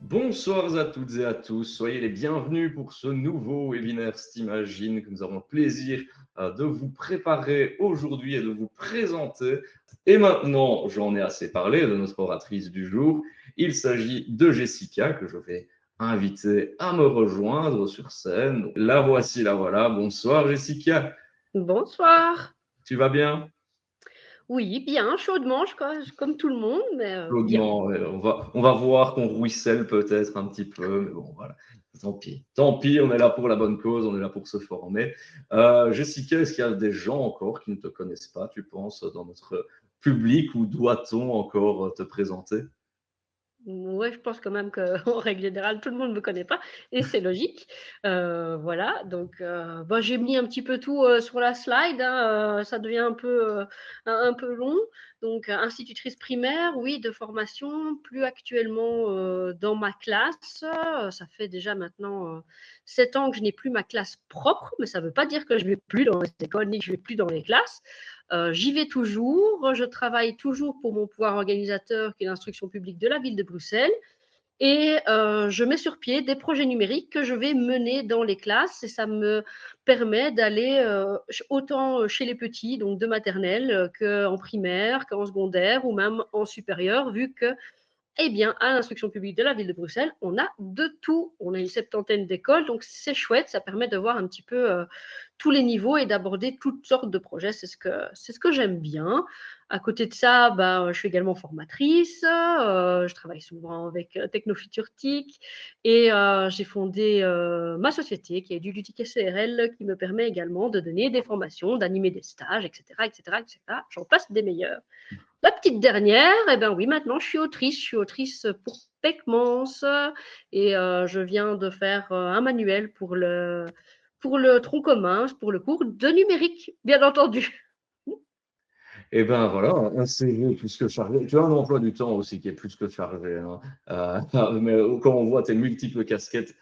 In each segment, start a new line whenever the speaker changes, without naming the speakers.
Bonsoir à toutes et à tous, soyez les bienvenus pour ce nouveau webinaire Steamagine que nous avons le plaisir de vous préparer aujourd'hui et de vous présenter. Et maintenant, j'en ai assez parlé de notre oratrice du jour. Il s'agit de Jessica que je vais inviter à me rejoindre sur scène. La voici, la voilà. Bonsoir Jessica,
Bonsoir.
tu vas bien?
Oui, bien, chaudement, comme tout le monde, mais bien.
Chaudement, ouais. On va voir qu'on ruisselle peut-être un petit peu, mais bon, voilà. Tant pis. Tant pis, on est là pour la bonne cause, on est là pour se former. Jessica, est-ce qu'il y a des gens encore qui ne te connaissent pas, tu penses, dans notre public, ou doit-on encore te présenter?
Ouais, je pense quand même qu'en règle générale, tout le monde ne me connaît pas et c'est logique. Voilà, donc j'ai mis un petit peu tout, sur la slide, hein, ça devient un peu long. Donc institutrice primaire, oui, de formation, plus actuellement, dans ma classe. Ça fait déjà maintenant, 7 ans que je n'ai plus ma classe propre, mais ça ne veut pas dire que je ne vais plus dans les écoles ni que je ne vais plus dans les classes. J'y vais toujours, je travaille toujours pour mon pouvoir organisateur qui est l'instruction publique de la ville de Bruxelles et je mets sur pied des projets numériques que je vais mener dans les classes et ça me permet d'aller autant chez les petits, donc de maternelle, qu'en primaire, qu'en secondaire ou même en supérieur, vu que eh bien, à l'instruction publique de la ville de Bruxelles, on a de tout. On a une septantaine d'écoles, donc c'est chouette. Ça permet de voir un petit peu tous les niveaux et d'aborder toutes sortes de projets. C'est ce que j'aime bien. À côté de ça, je suis également formatrice. Je travaille souvent avec Technofuturtique et j'ai fondé ma société qui est du Ludique SCRL qui me permet également de donner des formations, d'animer des stages, etc., etc., etc. J'en passe des meilleurs. La petite dernière, eh ben oui, maintenant je suis autrice. Je suis autrice pour Pecmans et je viens de faire un manuel pour le tronc commun, pour le cours de numérique, bien entendu.
Eh bien voilà, un CV plus que chargé. Tu as un emploi du temps aussi qui est plus que chargé, hein. Mais quand on voit tes multiples casquettes,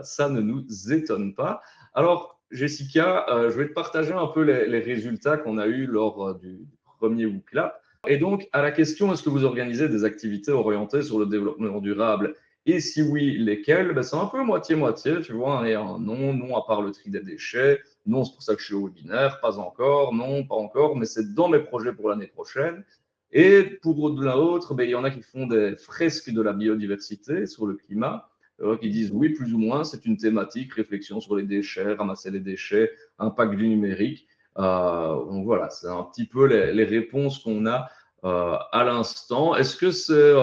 ça ne nous étonne pas. Alors, Jessica, je vais te partager un peu les résultats qu'on a eus lors du premier WooClap. Et donc, à la question, est-ce que vous organisez des activités orientées sur le développement durable? Et si oui, lesquelles? Ben, c'est un peu moitié-moitié, tu vois. Et un non, non à part le tri des déchets. Non, c'est pour ça que je suis au webinaire. Pas encore. Non, pas encore. Mais c'est dans mes projets pour l'année prochaine. Et pour l'autre, ben, il y en a qui font des fresques de la biodiversité sur le climat, qui disent oui, plus ou moins, c'est une thématique, réflexion sur les déchets, ramasser les déchets, impact du numérique. Donc voilà, c'est un petit peu les réponses qu'on a à l'instant. Est-ce que c'est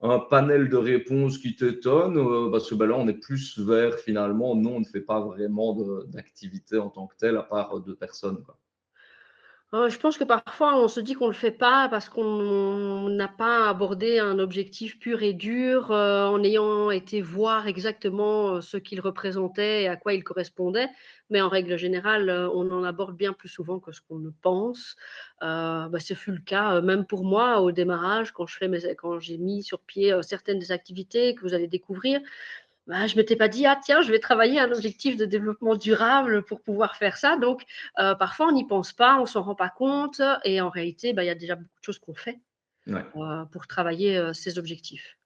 un panel de réponses qui t'étonne? Parce que ben là, on est plus vers finalement, non, on ne fait pas vraiment d'activité en tant que telle, à part deux personnes, quoi.
Je pense que parfois, on se dit qu'on ne le fait pas parce qu'on n'a pas abordé un objectif pur et dur, en ayant été voir exactement, ce qu'il représentait et à quoi il correspondait. Mais en règle générale, on en aborde bien plus souvent que ce qu'on ne pense. Ce fut le cas, même pour moi au démarrage quand j'ai mis sur pied, certaines des activités que vous allez découvrir. Je ne m'étais pas dit, ah tiens, je vais travailler un objectif de développement durable pour pouvoir faire ça. Donc, parfois, on n'y pense pas, on ne s'en rend pas compte. Et en réalité, il y a déjà beaucoup de choses qu'on fait
Ouais.
pour travailler ces objectifs.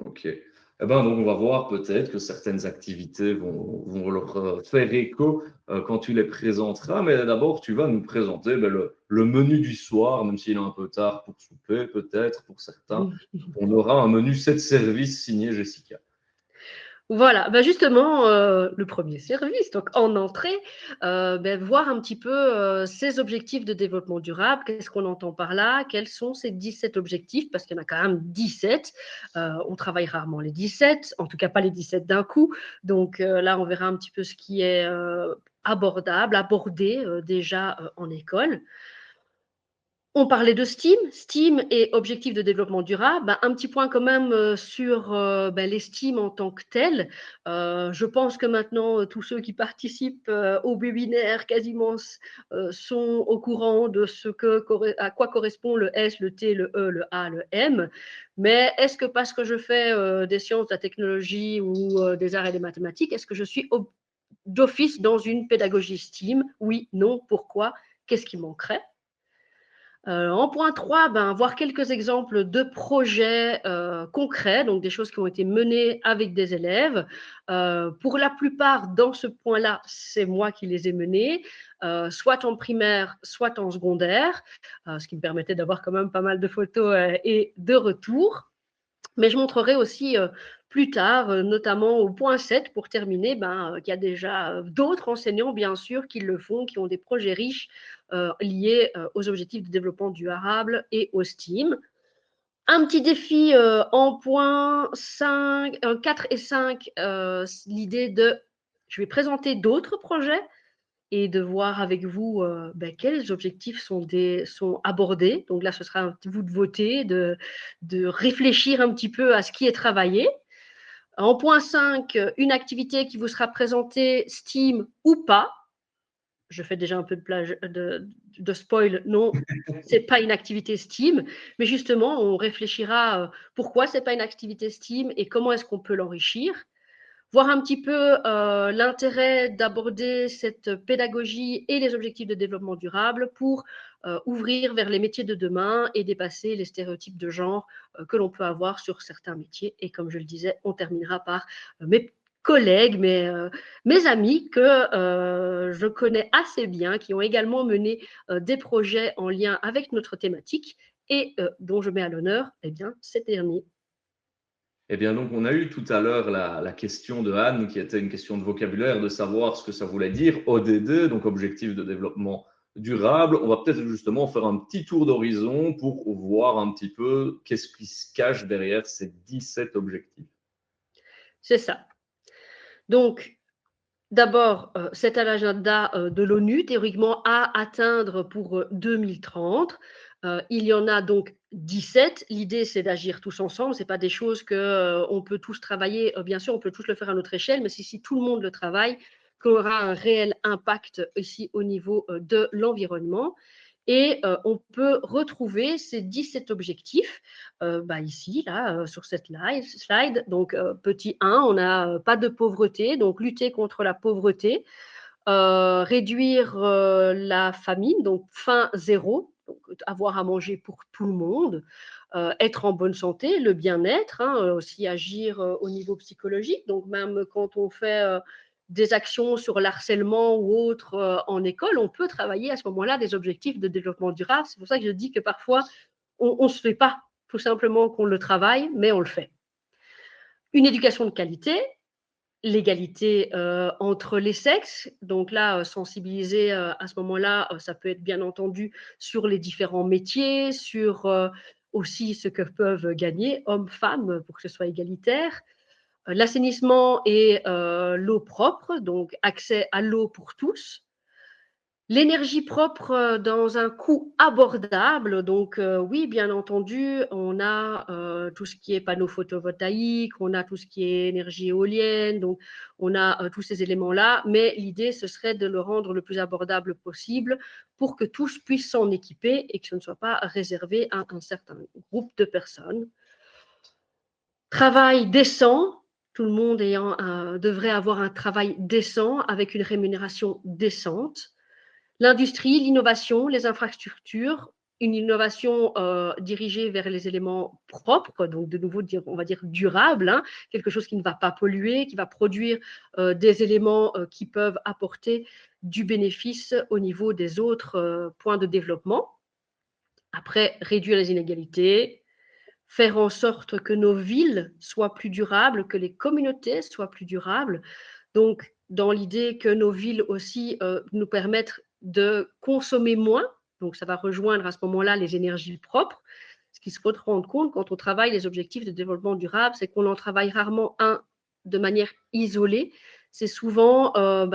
Ok. Eh ben, donc, on va voir peut-être que certaines activités vont leur faire écho quand tu les présenteras. Mais d'abord, tu vas nous présenter ben, le menu du soir, même s'il est un peu tard pour souper, peut-être pour certains. On aura un menu 7 services signé Jessica.
Voilà, justement, le premier service, donc en entrée, voir un petit peu ces objectifs de développement durable. Qu'est-ce qu'on entend par là? Quels sont ces 17 objectifs? Parce qu'il y en a quand même 17. On travaille rarement les 17, en tout cas pas les 17 d'un coup. Donc là, on verra un petit peu ce qui est abordable, abordé déjà en école. On parlait de STEAM, STEAM et objectifs de développement durable. Un petit point quand même sur les STEAM en tant que tels. Je pense que maintenant, tous ceux qui participent au webinaire quasiment sont au courant de à quoi correspond le S, le T, le E, le A, le M. Mais est-ce que parce que je fais des sciences, de la technologie ou des arts et des mathématiques, est-ce que je suis d'office dans une pédagogie STEAM? Oui, non, pourquoi? Qu'est-ce qui manquerait? En point 3, voir quelques exemples de projets concrets, donc des choses qui ont été menées avec des élèves. Pour la plupart, dans ce point-là, c'est moi qui les ai menés, soit en primaire, soit en secondaire, ce qui me permettait d'avoir quand même pas mal de photos et de retours. Mais je montrerai aussi plus tard, notamment au point 7, pour terminer, qu'il y a déjà d'autres enseignants, bien sûr, qui le font, qui ont des projets riches liés aux objectifs de développement durable et au STEAM. Un petit défi en point 5, 4 et 5, l'idée de, je vais présenter d'autres projets et de voir avec vous quels objectifs sont abordés. Donc là, ce sera à vous de voter, de réfléchir un petit peu à ce qui est travaillé. En point 5, une activité qui vous sera présentée, STEAM ou pas. Je fais déjà un peu de spoil. Non, ce n'est pas une activité STEAM, mais justement, on réfléchira pourquoi ce n'est pas une activité STEAM et comment est-ce qu'on peut l'enrichir. Voir un petit peu l'intérêt d'aborder cette pédagogie et les objectifs de développement durable pour ouvrir vers les métiers de demain et dépasser les stéréotypes de genre que l'on peut avoir sur certains métiers. Et comme je le disais, on terminera par mes collègues, mes amis que je connais assez bien, qui ont également mené des projets en lien avec notre thématique et dont je mets à l'honneur ces derniers.
Eh bien, donc, on a eu tout à l'heure la question de Anne, qui était une question de vocabulaire, de savoir ce que ça voulait dire, ODD, donc Objectif de développement durable. On va peut-être justement faire un petit tour d'horizon pour voir un petit peu qu'est-ce qui se cache derrière ces 17 objectifs.
C'est ça. Donc, d'abord, c'est à l'agenda de l'ONU, théoriquement à atteindre pour 2030. Il y en a donc 17. L'idée, c'est d'agir tous ensemble. Ce n'est pas des choses qu'on peut tous travailler. Bien sûr, on peut tous le faire à notre échelle, mais si tout le monde le travaille, qu'on aura un réel impact ici au niveau de l'environnement. Et on peut retrouver ces 17 objectifs ici, là, sur cette slide. Donc, petit 1, on n'a pas de pauvreté, donc lutter contre la pauvreté, réduire la famine, donc faim zéro, donc avoir à manger pour tout le monde, être en bonne santé, le bien-être, aussi agir au niveau psychologique. Donc, même quand on fait des actions sur l'harcèlement ou autre en école, on peut travailler à ce moment-là des objectifs de développement durable. C'est pour ça que je dis que parfois, on ne se fait pas tout simplement qu'on le travaille, mais on le fait. Une éducation de qualité, l'égalité entre les sexes. Donc là, sensibiliser à ce moment-là, ça peut être bien entendu sur les différents métiers, sur aussi ce que peuvent gagner hommes, femmes, pour que ce soit égalitaire. L'assainissement et l'eau propre, donc accès à l'eau pour tous. L'énergie propre dans un coût abordable, donc oui, bien entendu, on a tout ce qui est panneaux photovoltaïques, on a tout ce qui est énergie éolienne, donc on a tous ces éléments-là, mais l'idée, ce serait de le rendre le plus abordable possible pour que tous puissent s'en équiper et que ce ne soit pas réservé à un certain groupe de personnes. Travail décent, tout le monde devrait avoir un travail décent avec une rémunération décente. L'industrie, l'innovation, les infrastructures, une innovation dirigée vers les éléments propres, donc de nouveau, on va dire durable, quelque chose qui ne va pas polluer, qui va produire des éléments qui peuvent apporter du bénéfice au niveau des autres points de développement. Après, réduire les inégalités, faire en sorte que nos villes soient plus durables, que les communautés soient plus durables. Donc, dans l'idée que nos villes aussi nous permettent de consommer moins, donc ça va rejoindre à ce moment-là les énergies propres. Ce qu'il faut se rendre compte quand on travaille les objectifs de développement durable, c'est qu'on en travaille rarement un de manière isolée. C'est souvent,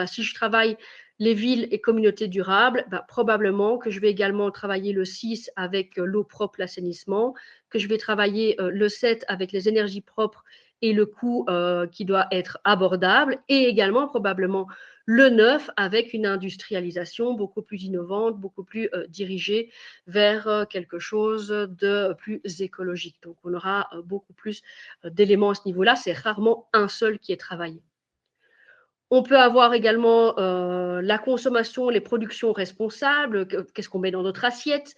si je travaille les villes et communautés durables, probablement que je vais également travailler le 6 avec l'eau propre, l'assainissement, que je vais travailler le 7 avec les énergies propres et le coût qui doit être abordable, et également probablement le 9 avec une industrialisation beaucoup plus innovante, beaucoup plus dirigée vers quelque chose de plus écologique. Donc on aura beaucoup plus d'éléments à ce niveau-là, c'est rarement un seul qui est travaillé. On peut avoir également la consommation, les productions responsables, qu'est-ce qu'on met dans notre assiette,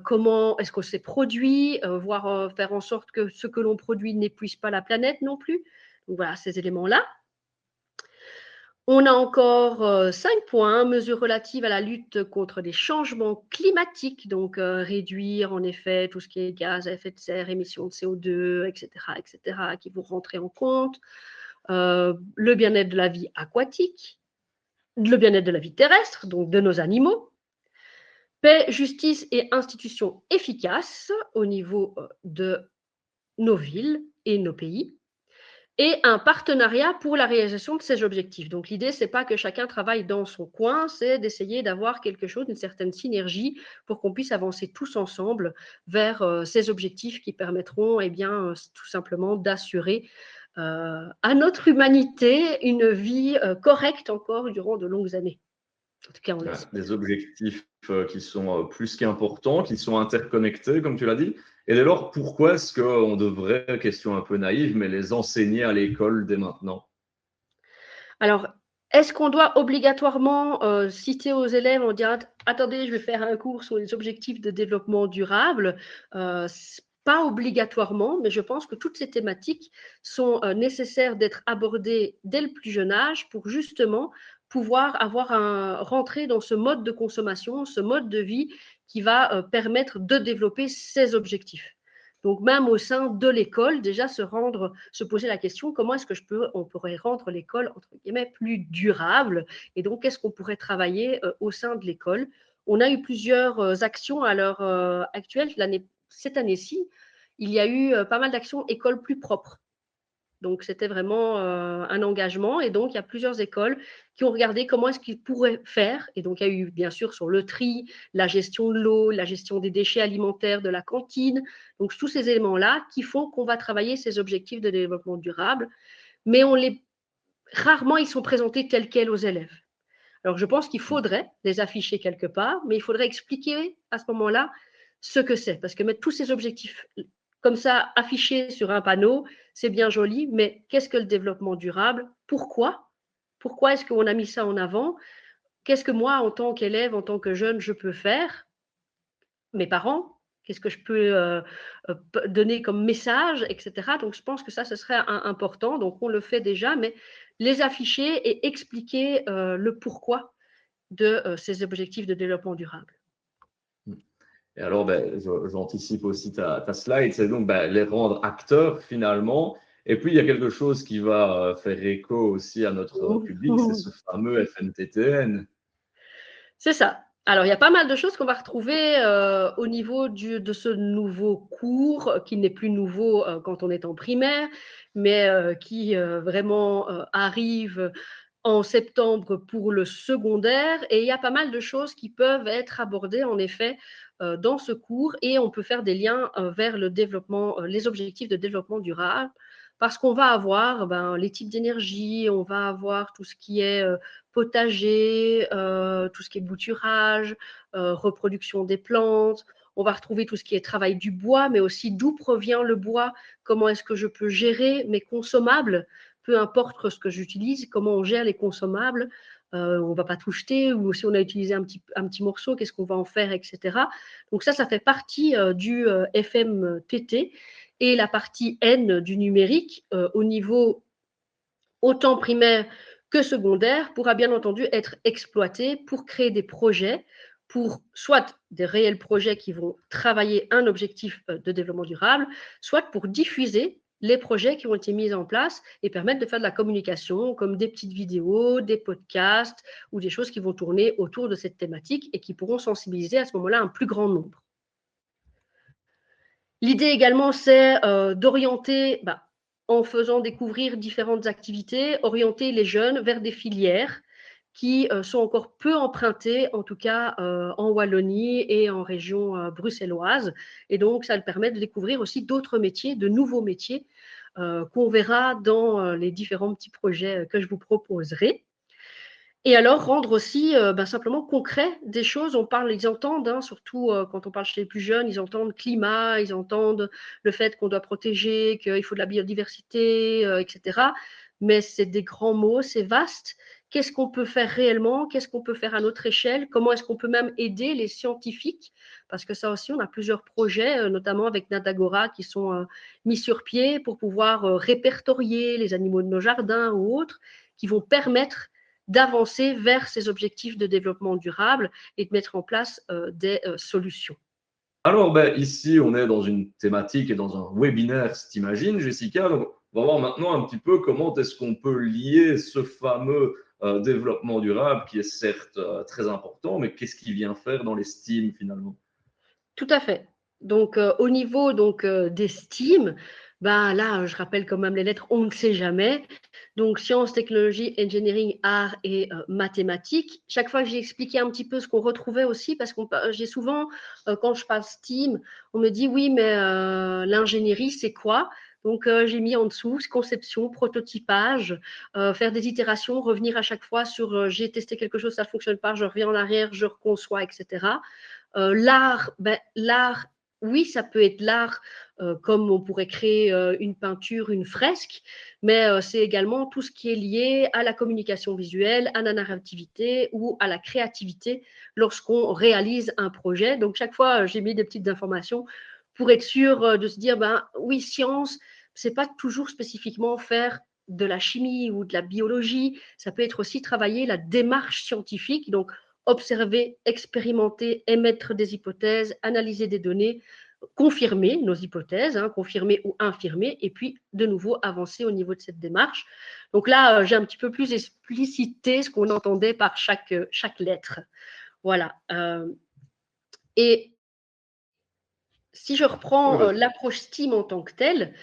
comment est-ce que c'est produit, voire faire en sorte que ce que l'on produit n'épuise pas la planète non plus. Donc voilà, ces éléments-là. On a encore 5 points, mesures relatives à la lutte contre les changements climatiques, donc réduire en effet tout ce qui est gaz à effet de serre, émissions de CO2, etc., qui vont rentrer en compte. Le bien-être de la vie aquatique, le bien-être de la vie terrestre, donc de nos animaux. Paix, justice et institutions efficaces au niveau de nos villes et nos pays. Et un partenariat pour la réalisation de ces objectifs. Donc l'idée, c'est pas que chacun travaille dans son coin, c'est d'essayer d'avoir quelque chose, une certaine synergie pour qu'on puisse avancer tous ensemble vers ces objectifs qui permettront tout simplement d'assurer à notre humanité une vie correcte encore durant de longues années. En tout cas, on l'espère.
Des objectifs qui sont plus qu'importants, qui sont interconnectés, comme tu l'as dit. Et dès lors, pourquoi est-ce qu'on devrait, question un peu naïve, mais les enseigner à l'école dès maintenant?
Alors, est-ce qu'on doit obligatoirement citer aux élèves en disant attendez, je vais faire un cours sur les objectifs de développement durable pas obligatoirement, mais je pense que toutes ces thématiques sont nécessaires d'être abordées dès le plus jeune âge pour justement pouvoir rentrer dans ce mode de consommation, ce mode de vie qui va permettre de développer ces objectifs. Donc, même au sein de l'école, déjà se poser la question comment est-ce que on pourrait rendre l'école, entre guillemets, plus durable? Et donc, qu'est-ce qu'on pourrait travailler au sein de l'école? On a eu plusieurs actions à l'heure actuelle. Cette année-ci, il y a eu pas mal d'actions écoles plus propres. Donc, c'était vraiment un engagement. Et donc, il y a plusieurs écoles qui ont regardé comment est-ce qu'ils pourraient faire. Et donc, il y a eu, bien sûr, sur le tri, la gestion de l'eau, la gestion des déchets alimentaires de la cantine. Donc, tous ces éléments-là qui font qu'on va travailler ces objectifs de développement durable. Mais rarement, ils sont présentés tels quels aux élèves. Alors, je pense qu'il faudrait les afficher quelque part, mais il faudrait expliquer à ce moment-là ce que c'est. Parce que mettre tous ces objectifs comme ça affichés sur un panneau, c'est bien joli, mais qu'est-ce que le développement durable? Pourquoi? Pourquoi est-ce qu'on a mis ça en avant? Qu'est-ce que moi, en tant qu'élève, en tant que jeune, je peux faire? Mes parents? Qu'est-ce que je peux donner comme message, etc. Donc, je pense que ça, ce serait important. Donc, on le fait déjà, mais les afficher et expliquer le pourquoi de ces objectifs de développement durable.
Et alors, j'anticipe aussi ta slide, c'est donc les rendre acteurs finalement. Et puis, il y a quelque chose qui va faire écho aussi à notre public, c'est ce fameux FNTTN.
C'est ça. Alors, il y a pas mal de choses qu'on va retrouver au niveau de ce nouveau cours, qui n'est plus nouveau quand on est en primaire, mais qui vraiment arrive en septembre pour le secondaire. Et il y a pas mal de choses qui peuvent être abordées, en effet, dans ce cours. Et on peut faire des liens vers le développement, les objectifs de développement durable, parce qu'on va avoir les types d'énergie, on va avoir tout ce qui est potager, tout ce qui est bouturage, reproduction des plantes. On va retrouver tout ce qui est travail du bois, mais aussi d'où provient le bois, comment est-ce que je peux gérer mes consommables, peu importe ce que j'utilise, comment on gère les consommables. On ne va pas tout jeter, ou si on a utilisé un petit morceau, qu'est-ce qu'on va en faire, etc. Donc ça fait partie du FMTT et la partie N du numérique au niveau autant primaire que secondaire pourra bien entendu être exploité pour créer des projets, pour soit des réels projets qui vont travailler un objectif de développement durable, soit pour diffuser les projets qui ont été mis en place et permettre de faire de la communication comme des petites vidéos, des podcasts ou des choses qui vont tourner autour de cette thématique et qui pourront sensibiliser à ce moment-là un plus grand nombre. L'idée également, c'est d'orienter, en faisant découvrir différentes activités, orienter les jeunes vers des filières qui sont encore peu empruntées, en tout cas en Wallonie et en région bruxelloise. Et donc, ça permet de découvrir aussi d'autres métiers, de nouveaux métiers qu'on verra dans les différents petits projets que je vous proposerai. Et alors rendre aussi simplement concret des choses. Ils entendent, surtout quand on parle chez les plus jeunes, ils entendent climat, ils entendent le fait qu'on doit protéger, qu'il faut de la biodiversité, etc. mais c'est des grands mots, c'est vaste. Qu'est-ce qu'on peut faire réellement? Qu'est-ce qu'on peut faire à notre échelle? Comment est-ce qu'on peut même aider les scientifiques? Parce que ça aussi, on a plusieurs projets, notamment avec Natagora, qui sont mis sur pied pour pouvoir répertorier les animaux de nos jardins ou autres, qui vont permettre d'avancer vers ces objectifs de développement durable et de mettre en place des solutions.
Alors, ben, ici, on est dans une thématique et dans un webinaire, si t'imagines, Jessica. Donc, on va voir maintenant un petit peu comment est-ce qu'on peut lier ce fameux développement durable qui est certes très important, mais qu'est-ce qu'il vient faire dans les STEAM finalement?
Tout à fait. Donc, au niveau des STEAM, ben là, je rappelle quand même les lettres, on ne sait jamais. Donc, sciences, technologie, engineering, art et mathématiques. Chaque fois, j'ai expliqué un petit peu ce qu'on retrouvait aussi, parce que j'ai souvent, quand je parle STEAM, on me dit oui, mais l'ingénierie, c'est quoi? Donc, j'ai mis en dessous conception, prototypage, faire des itérations, revenir à chaque fois sur j'ai testé quelque chose, ça ne fonctionne pas, je reviens en arrière, je reconçois, etc. L'art, oui, ça peut être l'art comme on pourrait créer une peinture, une fresque, mais c'est également tout ce qui est lié à la communication visuelle, à la narrativité ou à la créativité lorsqu'on réalise un projet. Donc, chaque fois, j'ai mis des petites informations pour être sûr de se dire, ben oui, science, c'est pas toujours spécifiquement faire de la chimie ou de la biologie, ça peut être aussi travailler la démarche scientifique, donc observer, expérimenter, émettre des hypothèses, analyser des données, confirmer nos hypothèses, confirmer ou infirmer, et puis de nouveau avancer au niveau de cette démarche. Donc là, j'ai un petit peu plus explicité ce qu'on entendait par chaque lettre. Voilà. Et si je reprends l'approche STEAM en tant que telle,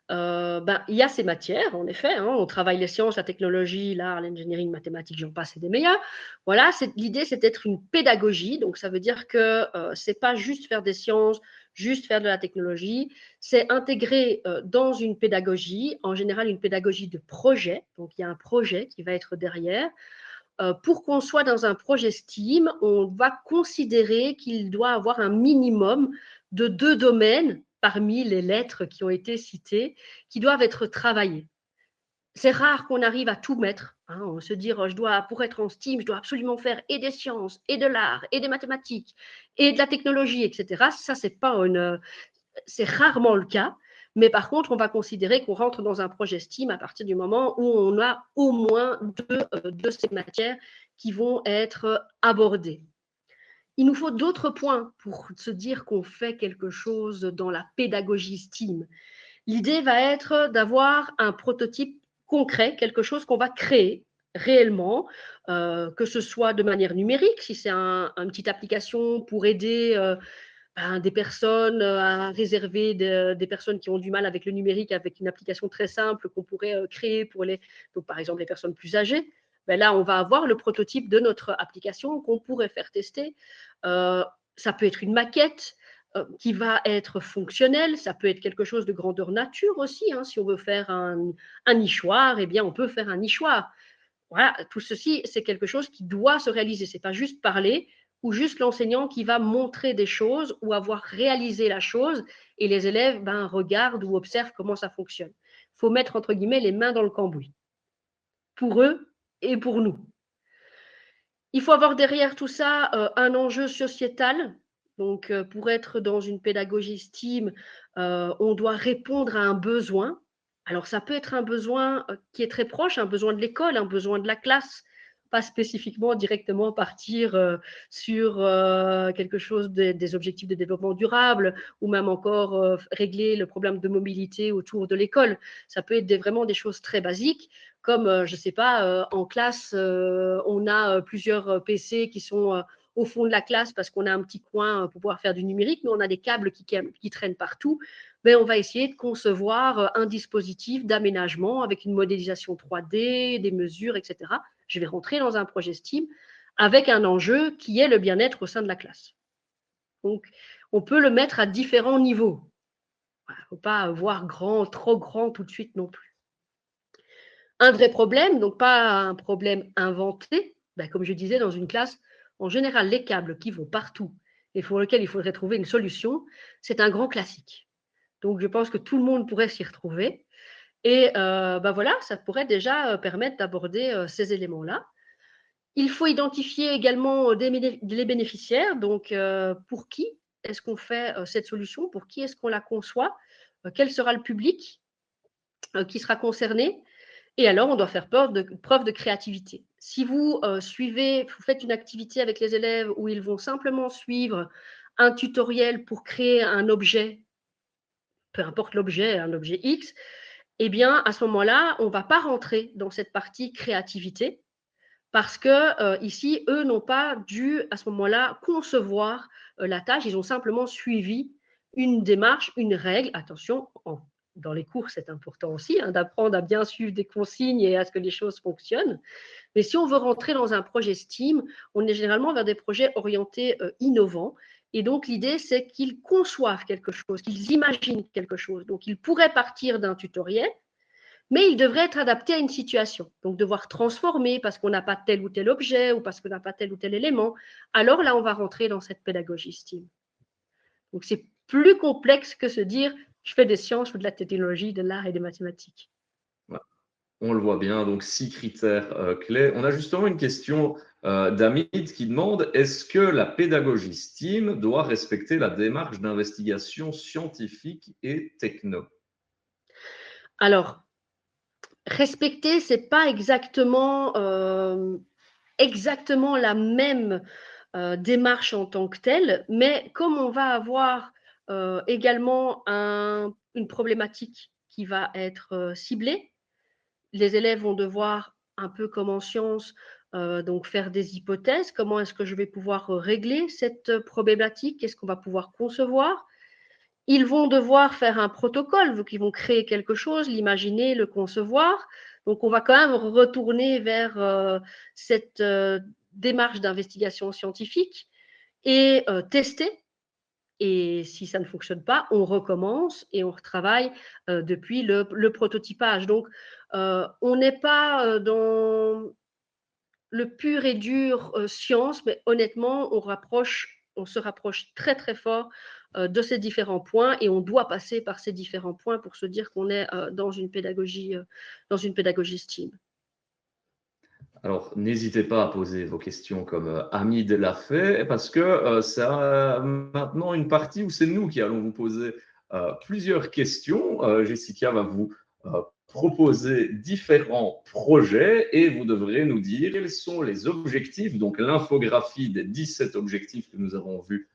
il y a ces matières, en effet, on travaille les sciences, la technologie, l'art, l'engineering, mathématiques, j'en passe et des meilleurs. Voilà, l'idée, c'est d'être une pédagogie. Donc, ça veut dire que c'est pas juste faire des sciences, juste faire de la technologie. C'est intégrer dans une pédagogie, en général une pédagogie de projet. Donc, il y a un projet qui va être derrière. Pour qu'on soit dans un projet STEAM, on va considérer qu'il doit avoir un minimum de 2 domaines parmi les lettres qui ont été citées, qui doivent être travaillées. C'est rare qu'on arrive à tout mettre. On se dire, pour être en STEAM, je dois absolument faire et des sciences, et de l'art, et des mathématiques, et de la technologie, etc. Ça, c'est rarement le cas. Mais par contre, on va considérer qu'on rentre dans un projet STEAM à partir du moment où on a au moins deux de ces matières qui vont être abordées. Il nous faut d'autres points pour se dire qu'on fait quelque chose dans la pédagogie STEAM. L'idée va être d'avoir un prototype concret, quelque chose qu'on va créer réellement, que ce soit de manière numérique, si c'est une petite application pour aider des personnes à réserver des personnes qui ont du mal avec le numérique, avec une application très simple qu'on pourrait créer pour donc par exemple les personnes plus âgées. Là, on va avoir le prototype de notre application qu'on pourrait faire tester. Ça peut être une maquette qui va être fonctionnelle, ça peut être quelque chose de grandeur nature aussi. Si on veut faire un nichoir, eh bien, on peut faire un nichoir. Voilà, tout ceci, c'est quelque chose qui doit se réaliser. Ce n'est pas juste parler ou juste l'enseignant qui va montrer des choses ou avoir réalisé la chose et les élèves regardent ou observent comment ça fonctionne. Il faut mettre, entre guillemets, les mains dans le cambouis, pour eux et pour nous. Il faut avoir derrière tout ça un enjeu sociétal. Donc, pour être dans une pédagogie STEAM, on doit répondre à un besoin. Alors, ça peut être un besoin qui est très proche, un besoin de l'école, un besoin de la classe, pas spécifiquement directement partir sur quelque chose des objectifs de développement durable ou même encore régler le problème de mobilité autour de l'école. Ça peut être vraiment des choses très basiques comme, je ne sais pas, en classe, on a plusieurs PC qui sont au fond de la classe parce qu'on a un petit coin pour pouvoir faire du numérique, mais on a des câbles qui traînent partout. Mais on va essayer de concevoir un dispositif d'aménagement avec une modélisation 3D, des mesures, etc. Je vais rentrer dans un projet STEAM avec un enjeu qui est le bien-être au sein de la classe. Donc, on peut le mettre à différents niveaux. Il ne faut pas voir grand, trop grand tout de suite non plus. Un vrai problème, donc pas un problème inventé, comme je disais dans une classe, en général, les câbles qui vont partout et pour lesquels il faudrait trouver une solution, c'est un grand classique. Donc, je pense que tout le monde pourrait s'y retrouver. Et voilà, ça pourrait déjà permettre d'aborder ces éléments-là. Il faut identifier également les bénéficiaires. Donc, pour qui est-ce qu'on fait cette solution? Pour qui est-ce qu'on la conçoit? Quel sera le public qui sera concerné? Et alors, on doit faire preuve de créativité. Si vous vous faites une activité avec les élèves où ils vont simplement suivre un tutoriel pour créer un objet, peu importe l'objet, un objet X, eh bien, à ce moment-là, on ne va pas rentrer dans cette partie créativité parce que ici, eux n'ont pas dû, à ce moment-là, concevoir la tâche. Ils ont simplement suivi une démarche, une règle. Attention, dans les cours, c'est important aussi d'apprendre à bien suivre des consignes et à ce que les choses fonctionnent. Mais si on veut rentrer dans un projet STEAM, on est généralement vers des projets orientés innovants. Et donc, l'idée, c'est qu'ils conçoivent quelque chose, qu'ils imaginent quelque chose. Donc, ils pourraient partir d'un tutoriel, mais il devrait être adapté à une situation. Donc, devoir transformer parce qu'on n'a pas tel ou tel objet ou parce qu'on n'a pas tel ou tel élément. Alors là, on va rentrer dans cette pédagogie STEAM. Donc, c'est plus complexe que se dire je fais des sciences ou de la technologie, de l'art et des mathématiques.
Ouais. On le voit bien, donc 6 critères clés. On a justement une question d'Amid qui demande, est-ce que la pédagogie STEAM doit respecter la démarche d'investigation scientifique et techno?
Alors, respecter, ce n'est pas exactement la même démarche en tant que telle, mais comme on va avoir également une problématique qui va être ciblée, les élèves vont devoir, un peu comme en sciences, donc faire des hypothèses. Comment est-ce que je vais pouvoir régler cette problématique? Qu'est-ce qu'on va pouvoir concevoir? Ils vont devoir faire un protocole, donc ils vont créer quelque chose, l'imaginer, le concevoir. Donc, on va quand même retourner vers cette démarche d'investigation scientifique et tester. Et si ça ne fonctionne pas, on recommence et on retravaille depuis le prototypage. Donc, on n'est pas dans le pur et dur science, mais honnêtement, on se rapproche très très fort de ces différents points et on doit passer par ces différents points pour se dire qu'on est dans une pédagogie STEAM.
Alors, n'hésitez pas à poser vos questions comme Hamid l'a fait, parce que c'est maintenant une partie où c'est nous qui allons vous poser plusieurs questions. Jessica va vous proposer différents projets et vous devrez nous dire quels sont les objectifs, donc l'infographie des 17 objectifs que nous avons vus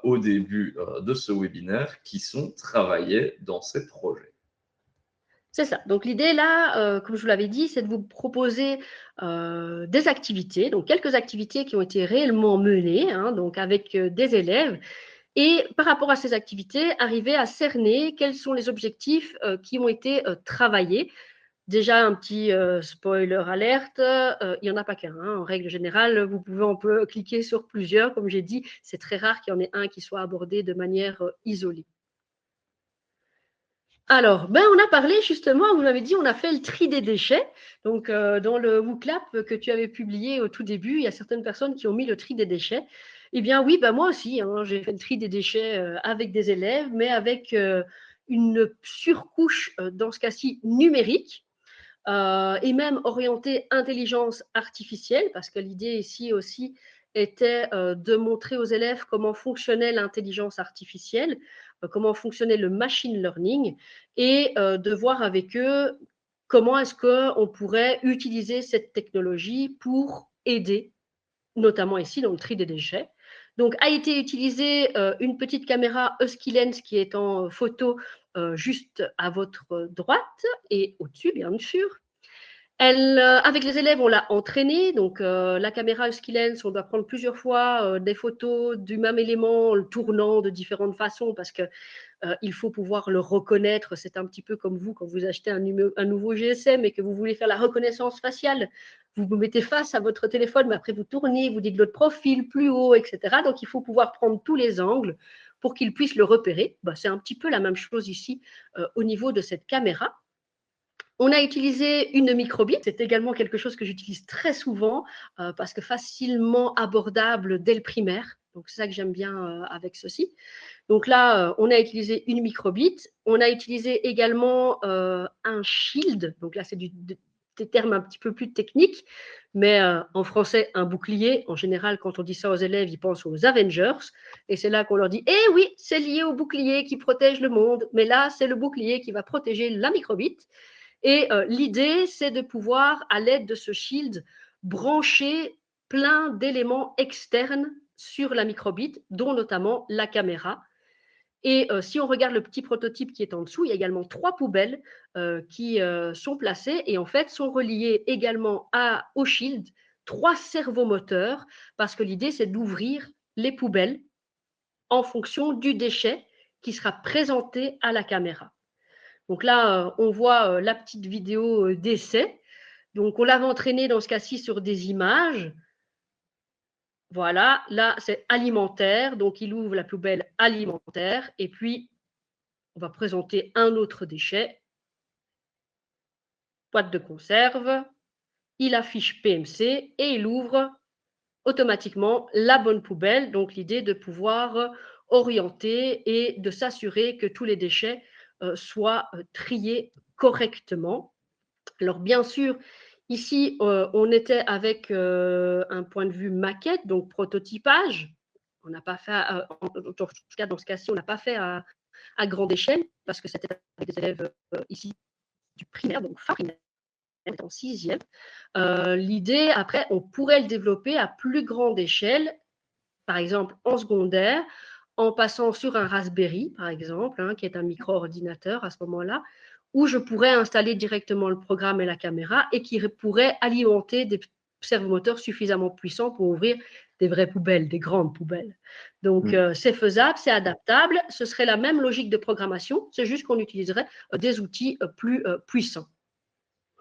au début de ce webinaire qui sont travaillés dans ces projets.
C'est ça. Donc l'idée là, comme je vous l'avais dit, c'est de vous proposer des activités, donc quelques activités qui ont été réellement menées, donc avec des élèves. Et par rapport à ces activités, arriver à cerner quels sont les objectifs qui ont été travaillés. Déjà, un petit spoiler alerte, il n'y en a pas qu'un. En règle générale, on peut cliquer sur plusieurs. Comme j'ai dit, c'est très rare qu'il y en ait un qui soit abordé de manière isolée. Alors, on a parlé justement, vous m'avez dit, on a fait le tri des déchets. Donc, dans le WooClap que tu avais publié au tout début, il y a certaines personnes qui ont mis le tri des déchets. Eh bien, oui, moi aussi, j'ai fait le tri des déchets avec des élèves, mais avec une surcouche, dans ce cas-ci, numérique. Et même orientée intelligence artificielle, parce que l'idée ici aussi était de montrer aux élèves comment fonctionnait l'intelligence artificielle, comment fonctionnait le machine learning, et de voir avec eux comment est-ce qu'on pourrait utiliser cette technologie pour aider, notamment ici dans le tri des déchets. Donc, a été utilisée une petite caméra Husky Lens qui est en photo juste à votre droite et au-dessus, bien sûr. Avec les élèves, on l'a entraîné. Donc, la caméra Husky Lens, on doit prendre plusieurs fois des photos du même élément, le tournant de différentes façons parce que il faut pouvoir le reconnaître. C'est un petit peu comme vous, quand vous achetez un nouveau GSM et que vous voulez faire la reconnaissance faciale. Vous vous mettez face à votre téléphone, mais après vous tournez, vous dites l'autre profil plus haut, etc. Donc, il faut pouvoir prendre tous les angles pour qu'il puisse le repérer. C'est un petit peu la même chose ici au niveau de cette caméra. On a utilisé une microbit, c'est également quelque chose que j'utilise très souvent parce que facilement abordable dès le primaire. Donc c'est ça que j'aime bien avec ceci. Donc là, on a utilisé une microbit. On a utilisé également un shield. Donc là, c'est des termes un petit peu plus techniques, mais en français, un bouclier. En général, quand on dit ça aux élèves, ils pensent aux Avengers. Et c'est là qu'on leur dit, eh oui, c'est lié au bouclier qui protège le monde. Mais là, c'est le bouclier qui va protéger la microbit. Et l'idée, c'est de pouvoir, à l'aide de ce shield, brancher plein d'éléments externes sur la microbit, dont notamment la caméra. Et si on regarde le petit prototype qui est en dessous, il y a également 3 poubelles qui sont placées et en fait sont reliées également au shield 3 servomoteurs parce que l'idée c'est d'ouvrir les poubelles en fonction du déchet qui sera présenté à la caméra. Donc là, on voit la petite vidéo d'essai. Donc on l'avait entraîné dans ce cas-ci sur des images. Voilà, là c'est alimentaire, donc il ouvre la poubelle alimentaire et puis on va présenter un autre déchet, boîte de conserve, il affiche PMC et il ouvre automatiquement la bonne poubelle. Donc l'idée de pouvoir orienter et de s'assurer que tous les déchets soient triés correctement. Alors bien sûr, ici, on était avec un point de vue maquette, donc prototypage. On n'a pas fait, en tout cas dans ce cas-ci, on n'a pas fait à grande échelle parce que c'était avec des élèves ici du primaire, donc fin primaire, en sixième. L'idée, après, on pourrait le développer à plus grande échelle, par exemple en secondaire, en passant sur un Raspberry, par exemple, qui est un micro-ordinateur à ce moment-là, où je pourrais installer directement le programme et la caméra et qui pourrait alimenter des servomoteurs suffisamment puissants pour ouvrir des vraies poubelles, des grandes poubelles. Donc, c'est faisable, c'est adaptable. Ce serait la même logique de programmation, c'est juste qu'on utiliserait des outils plus puissants.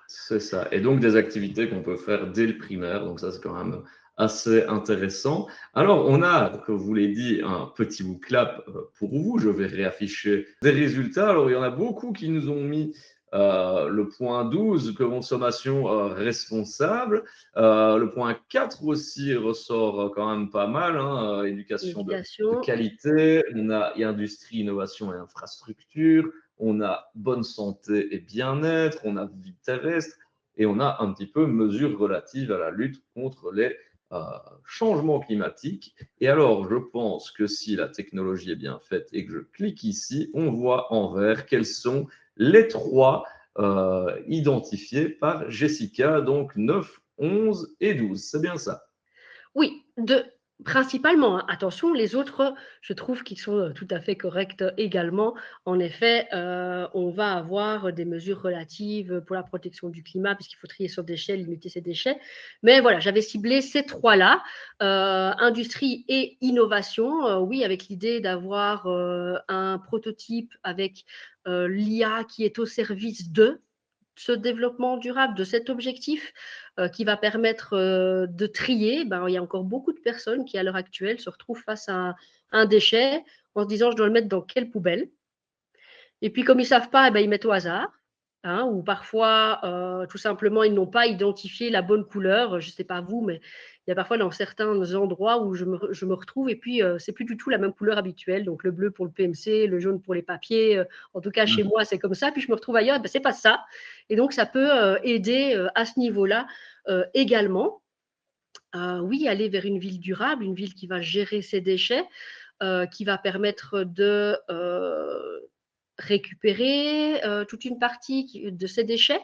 C'est ça. Et donc des activités qu'on peut faire dès le primaire. Donc ça, c'est quand même assez intéressant. Alors, on a, comme vous l'avez dit, un petit bout clap pour vous. Je vais réafficher des résultats. Alors, il y en a beaucoup qui nous ont mis le point 12, consommation responsable. Le point 4 aussi ressort quand même pas mal. Éducation de qualité. On a industrie, innovation et infrastructure. On a bonne santé et bien-être, on a vie terrestre et on a un petit peu mesures relatives à la lutte contre les changements climatiques. Et alors, je pense que si la technologie est bien faite et que je clique ici, on voit en vert quels sont les 3 identifiés par Jessica, donc 9, 11 et 12. C'est bien ça?
Oui, principalement. Attention, les autres, je trouve qu'ils sont tout à fait corrects également. En effet, on va avoir des mesures relatives pour la protection du climat, puisqu'il faut trier sur déchets, limiter ses déchets. Mais voilà, j'avais ciblé ces 3-là, industrie et innovation. Oui, avec l'idée d'avoir un prototype avec l'IA qui est au service de ce développement durable, de cet objectif qui va permettre de trier. Il y a encore beaucoup de personnes qui, à l'heure actuelle, se retrouvent face à un déchet en se disant, je dois le mettre dans quelle poubelle? Et puis, comme ils ne savent pas, ils mettent au hasard. Ou parfois, tout simplement, ils n'ont pas identifié la bonne couleur. Je ne sais pas vous, mais il y a parfois dans certains endroits où je me retrouve et puis c'est plus du tout la même couleur habituelle. Donc, le bleu pour le PMC, le jaune pour les papiers. En tout cas, chez moi, c'est comme ça. Puis, je me retrouve ailleurs, ce n'est pas ça. Et donc, ça peut aider à ce niveau-là également. Oui, aller vers une ville durable, une ville qui va gérer ses déchets, qui va permettre de récupérer toute une partie de ces déchets,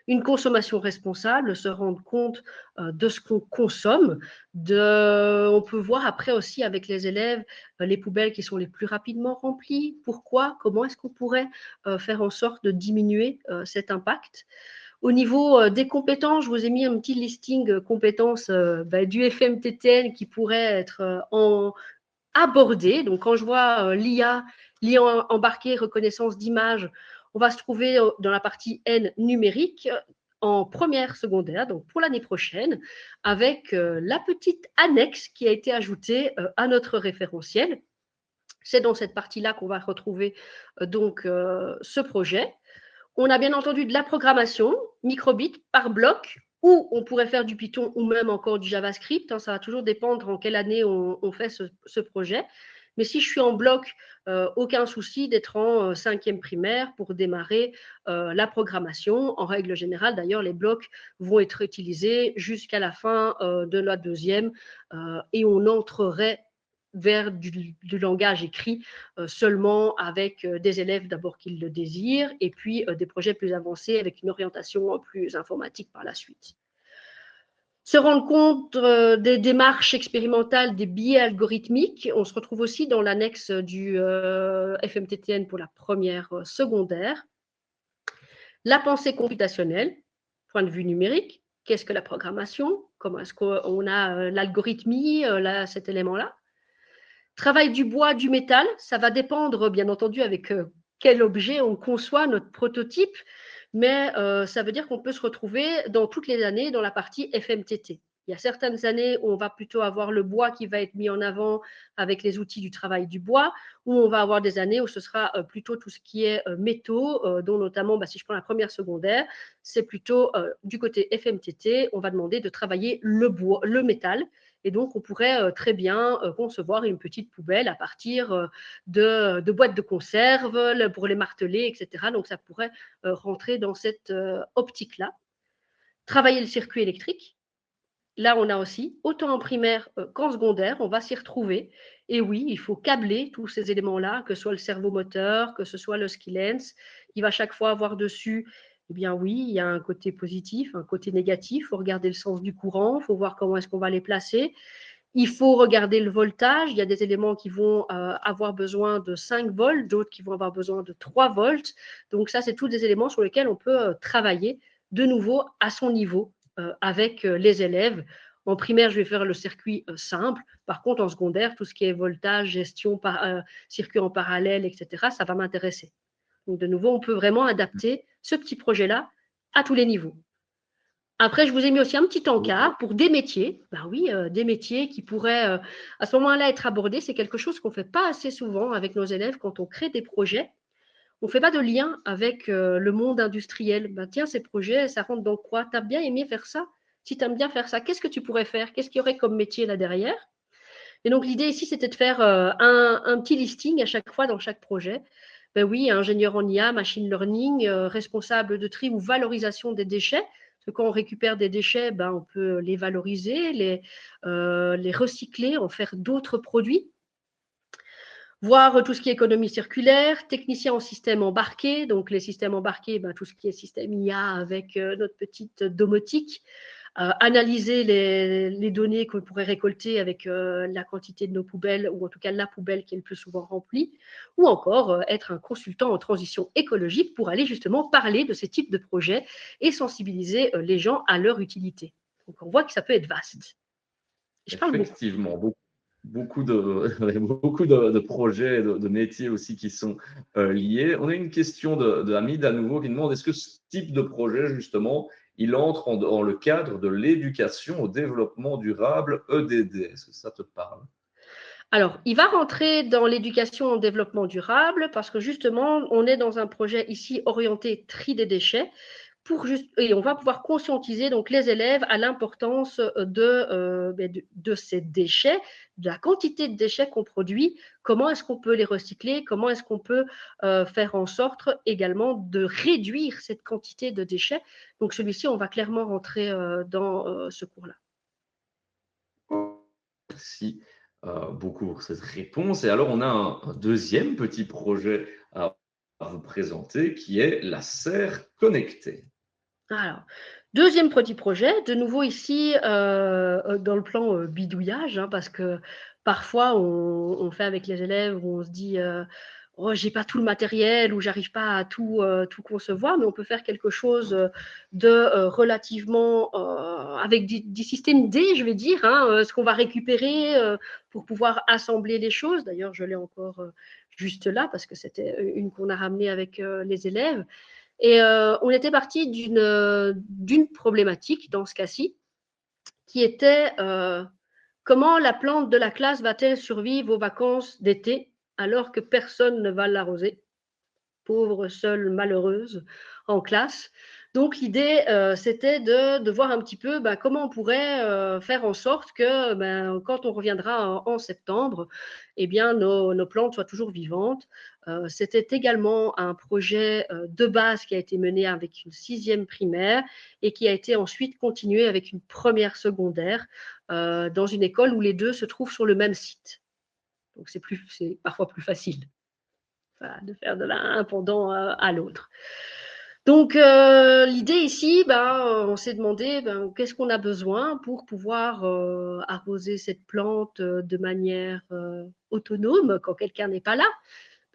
une consommation responsable, se rendre compte de ce qu'on consomme. On peut voir après aussi avec les élèves les poubelles qui sont les plus rapidement remplies. Pourquoi? Comment est-ce qu'on pourrait faire en sorte de diminuer cet impact? Au niveau des compétences, je vous ai mis un petit listing compétences du FMTTN qui pourrait être abordé. Donc, quand je vois l'IA embarquée, reconnaissance d'image, on va se trouver dans la partie N numérique en première secondaire, donc pour l'année prochaine, avec la petite annexe qui a été ajoutée à notre référentiel. C'est dans cette partie-là qu'on va retrouver donc ce projet. On a bien entendu de la programmation, microbit par bloc, ou on pourrait faire du Python ou même encore du JavaScript. Ça va toujours dépendre en quelle année on fait ce projet. Mais si je suis en bloc, aucun souci d'être en cinquième primaire pour démarrer la programmation. En règle générale, d'ailleurs, les blocs vont être utilisés jusqu'à la fin de la deuxième et on entrerait vers du langage écrit seulement avec des élèves d'abord qui le désirent et puis des projets plus avancés avec une orientation plus informatique par la suite. Se rendre compte des démarches expérimentales, des biais algorithmiques. On se retrouve aussi dans l'annexe du FMTTN pour la première secondaire. La pensée computationnelle, point de vue numérique. Qu'est-ce que la programmation? Comment est-ce qu'on a l'algorithmie, cet élément-là? Travail du bois, du métal, ça va dépendre, bien entendu, avec quel objet on conçoit notre prototype, mais ça veut dire qu'on peut se retrouver dans toutes les années dans la partie FMTT. Il y a certaines années où on va plutôt avoir le bois qui va être mis en avant avec les outils du travail du bois, où on va avoir des années où ce sera plutôt tout ce qui est métaux, dont notamment, si je prends la première secondaire, c'est plutôt du côté FMTT, on va demander de travailler le bois, le métal. Et donc, on pourrait très bien concevoir une petite poubelle à partir de boîtes de conserve pour les marteler, etc. Donc, ça pourrait rentrer dans cette optique-là. Travailler le circuit électrique. Là, on a aussi, autant en primaire qu'en secondaire, on va s'y retrouver. Et oui, il faut câbler tous ces éléments-là, que ce soit le servomoteur, que ce soit le skilens. Il va chaque fois avoir dessus, eh bien oui, il y a un côté positif, un côté négatif. Il faut regarder le sens du courant, il faut voir comment est-ce qu'on va les placer. Il faut regarder le voltage. Il y a des éléments qui vont avoir besoin de 5 volts, d'autres qui vont avoir besoin de 3 volts. Donc ça, c'est tous des éléments sur lesquels on peut travailler de nouveau à son niveau avec les élèves. En primaire, je vais faire le circuit simple. Par contre, en secondaire, tout ce qui est voltage, gestion, circuit en parallèle, etc., ça va m'intéresser. Donc, de nouveau, on peut vraiment adapter ce petit projet-là à tous les niveaux. Après, je vous ai mis aussi un petit encart pour des métiers. Ben oui, des métiers qui pourraient à ce moment-là être abordés. C'est quelque chose qu'on ne fait pas assez souvent avec nos élèves quand on crée des projets. On ne fait pas de lien avec le monde industriel. Ben, tiens, ces projets, ça rentre dans quoi? Tu as bien aimé faire ça? Si tu aimes bien faire ça, qu'est-ce que tu pourrais faire? Qu'est-ce qu'il y aurait comme métier là derrière? Et donc, l'idée ici, c'était de faire un petit listing à chaque fois dans chaque projet. Ben oui, ingénieur en IA, machine learning, responsable de tri ou valorisation des déchets. Parce que quand on récupère des déchets, ben, on peut les valoriser, les recycler, en faire d'autres produits. Voir tout ce qui est économie circulaire, technicien en système embarqué. Donc, les systèmes embarqués, ben, tout ce qui est système IA avec notre petite domotique. Analyser les données qu'on pourrait récolter avec la quantité de nos poubelles, ou en tout cas la poubelle qui est le plus souvent remplie, ou encore être un consultant en transition écologique pour aller justement parler de ces types de projets et sensibiliser les gens à leur utilité. Donc on voit que ça peut être vaste.
Je parle beaucoup. Effectivement, beaucoup de projets, de métiers aussi qui sont liés. On a une question de Hamid à nouveau qui demande est-ce que ce type de projet, justement, il entre dans le cadre de l'éducation au développement durable EDD? Est-ce que ça te parle?
Alors, il va rentrer dans l'éducation au développement durable parce que justement, on est dans un projet ici orienté tri des déchets et on va pouvoir conscientiser donc les élèves à l'importance de ces déchets, de la quantité de déchets qu'on produit, comment est-ce qu'on peut les recycler, comment est-ce qu'on peut faire en sorte également de réduire cette quantité de déchets. Donc celui-ci, on va clairement rentrer dans ce cours-là.
Merci beaucoup pour cette réponse. Et alors, on a un deuxième petit projet à vous présenter qui est la serre connectée.
Alors, deuxième petit projet, de nouveau ici dans le plan bidouillage, parce que parfois on fait avec les élèves où on se dit oh, j'ai pas tout le matériel ou j'arrive pas à tout concevoir, mais on peut faire quelque chose de relativement avec des systèmes D, je vais dire, ce qu'on va récupérer pour pouvoir assembler les choses. D'ailleurs, je l'ai encore juste là parce que c'était une qu'on a ramenée avec les élèves. Et on était parti d'une problématique dans ce cas-ci, qui était comment la plante de la classe va-t-elle survivre aux vacances d'été alors que personne ne va l'arroser? pauvre, seule, malheureuse en classe. Donc l'idée, c'était de voir un petit peu comment on pourrait faire en sorte que quand on reviendra en septembre, eh bien, nos plantes soient toujours vivantes. C'était également un projet de base qui a été mené avec une 6e primaire et qui a été ensuite continué avec une première secondaire dans une école où les deux se trouvent sur le même site. Donc c'est parfois plus facile de faire de l'un pendant à l'autre. Donc l'idée ici, on s'est demandé qu'est-ce qu'on a besoin pour pouvoir arroser cette plante de manière autonome quand quelqu'un n'est pas là.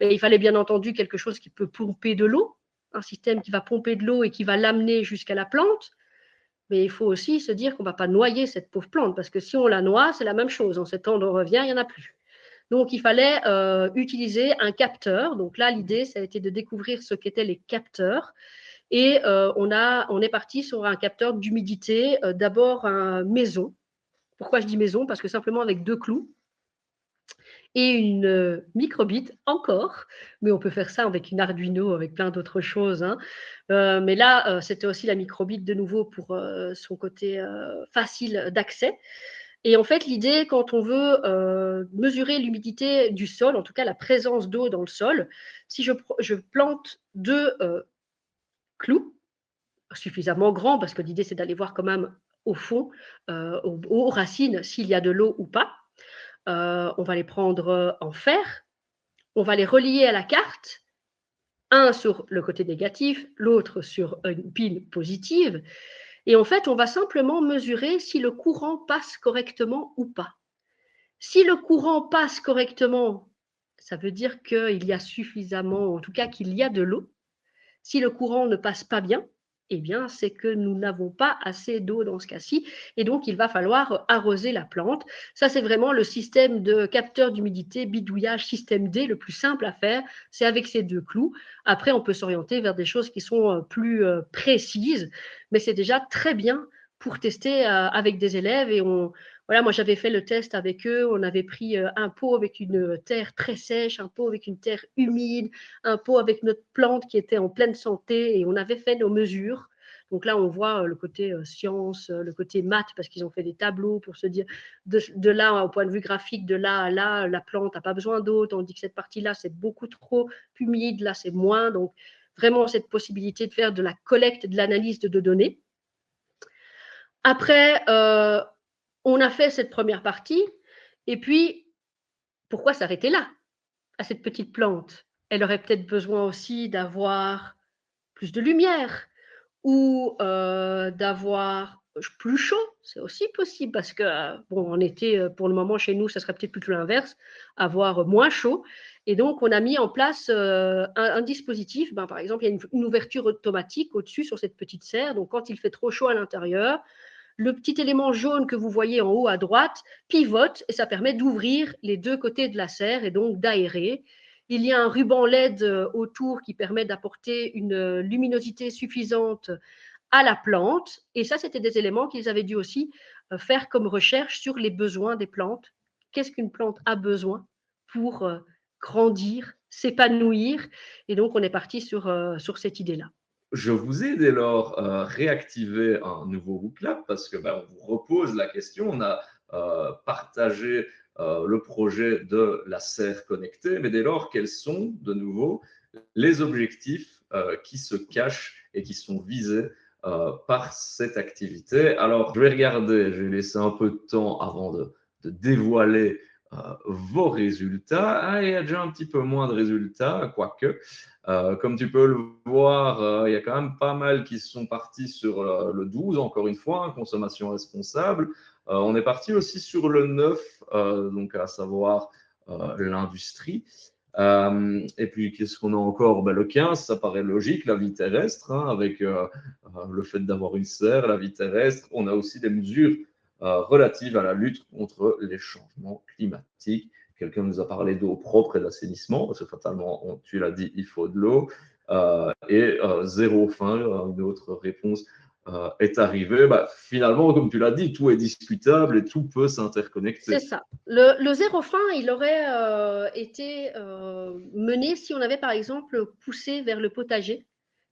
Il fallait bien entendu quelque chose qui peut pomper de l'eau, un système qui va pomper de l'eau et qui va l'amener jusqu'à la plante. Mais il faut aussi se dire qu'on ne va pas noyer cette pauvre plante, parce que si on la noie, c'est la même chose. En septembre, on revient, il n'y en a plus. Donc, il fallait utiliser un capteur. Donc là, l'idée, ça a été de découvrir ce qu'étaient les capteurs. Et on est parti sur un capteur d'humidité, d'abord un maison. Pourquoi je dis maison? Parce que simplement avec 2 clous et une microbite encore, mais on peut faire ça avec une Arduino, avec plein d'autres choses. Hein. Mais là, c'était aussi la microbite de nouveau pour son côté facile d'accès. Et en fait, l'idée, quand on veut mesurer l'humidité du sol, en tout cas la présence d'eau dans le sol, si je plante 2 clous, suffisamment grands, parce que l'idée, c'est d'aller voir quand même au fond, aux racines, s'il y a de l'eau ou pas. On va les prendre en fer, on va les relier à la carte, un sur le côté négatif, l'autre sur une pile positive, et en fait, on va simplement mesurer si le courant passe correctement ou pas. Si le courant passe correctement, ça veut dire qu'il y a suffisamment, en tout cas qu'il y a de l'eau. Si le courant ne passe pas bien, eh bien, c'est que nous n'avons pas assez d'eau dans ce cas-ci, et donc il va falloir arroser la plante. Ça, c'est vraiment le système de capteur d'humidité, bidouillage, système D, le plus simple à faire, c'est avec ces 2 clous. Après, on peut s'orienter vers des choses qui sont plus précises, mais c'est déjà très bien pour tester avec des élèves. Et voilà, moi j'avais fait le test avec eux, on avait pris un pot avec une terre très sèche, un pot avec une terre humide, un pot avec notre plante qui était en pleine santé, et on avait fait nos mesures. Donc là, on voit le côté science, le côté maths, parce qu'ils ont fait des tableaux pour se dire de là, au point de vue graphique, de là à là, la plante n'a pas besoin d'eau, tandis que cette partie-là, c'est beaucoup trop humide, là, c'est moins. Donc, vraiment, cette possibilité de faire de la collecte, de l'analyse de données. Après, on a fait cette première partie, et puis, pourquoi s'arrêter là, à cette petite plante? Elle aurait peut-être besoin aussi d'avoir plus de lumière ou d'avoir plus chaud, c'est aussi possible parce que, bon, en été, pour le moment, chez nous, ça serait peut-être plutôt l'inverse, avoir moins chaud. Et donc, on a mis en place un dispositif. Par exemple, il y a une ouverture automatique au-dessus sur cette petite serre. Donc, quand il fait trop chaud à l'intérieur, le petit élément jaune que vous voyez en haut à droite pivote et ça permet d'ouvrir les 2 côtés de la serre et donc d'aérer. Il y a un ruban LED autour qui permet d'apporter une luminosité suffisante à la plante. Et ça, c'était des éléments qu'ils avaient dû aussi faire comme recherche sur les besoins des plantes. Qu'est-ce qu'une plante a besoin pour grandir, s'épanouir? Et donc, on est parti sur cette idée-là.
Je vous ai dès lors réactivé un nouveau WooClap parce que on vous repose la question. On a partagé le projet de la serre connectée, mais dès lors, quels sont de nouveau les objectifs qui se cachent et qui sont visés par cette activité? Alors, je vais regarder, je vais laisser un peu de temps avant de dévoiler vos résultats. Ah, il y a déjà un petit peu moins de résultats, quoique. Comme tu peux le voir, il y a quand même pas mal qui sont partis sur le 12, encore une fois, hein, consommation responsable. On est parti aussi sur le 9, donc à savoir l'industrie. Et puis, qu'est-ce qu'on a encore? Le 15, ça paraît logique, la vie terrestre, hein, avec le fait d'avoir une serre, la vie terrestre. On a aussi des mesures relatives à la lutte contre les changements climatiques. Quelqu'un nous a parlé d'eau propre et d'assainissement, parce que fatalement, tu l'as dit, il faut de l'eau. Et zéro fin, une autre réponse est arrivé, finalement, comme tu l'as dit, tout est discutable et tout peut s'interconnecter.
C'est ça. Le zéro fin, il aurait été mené si on avait, par exemple, poussé vers le potager.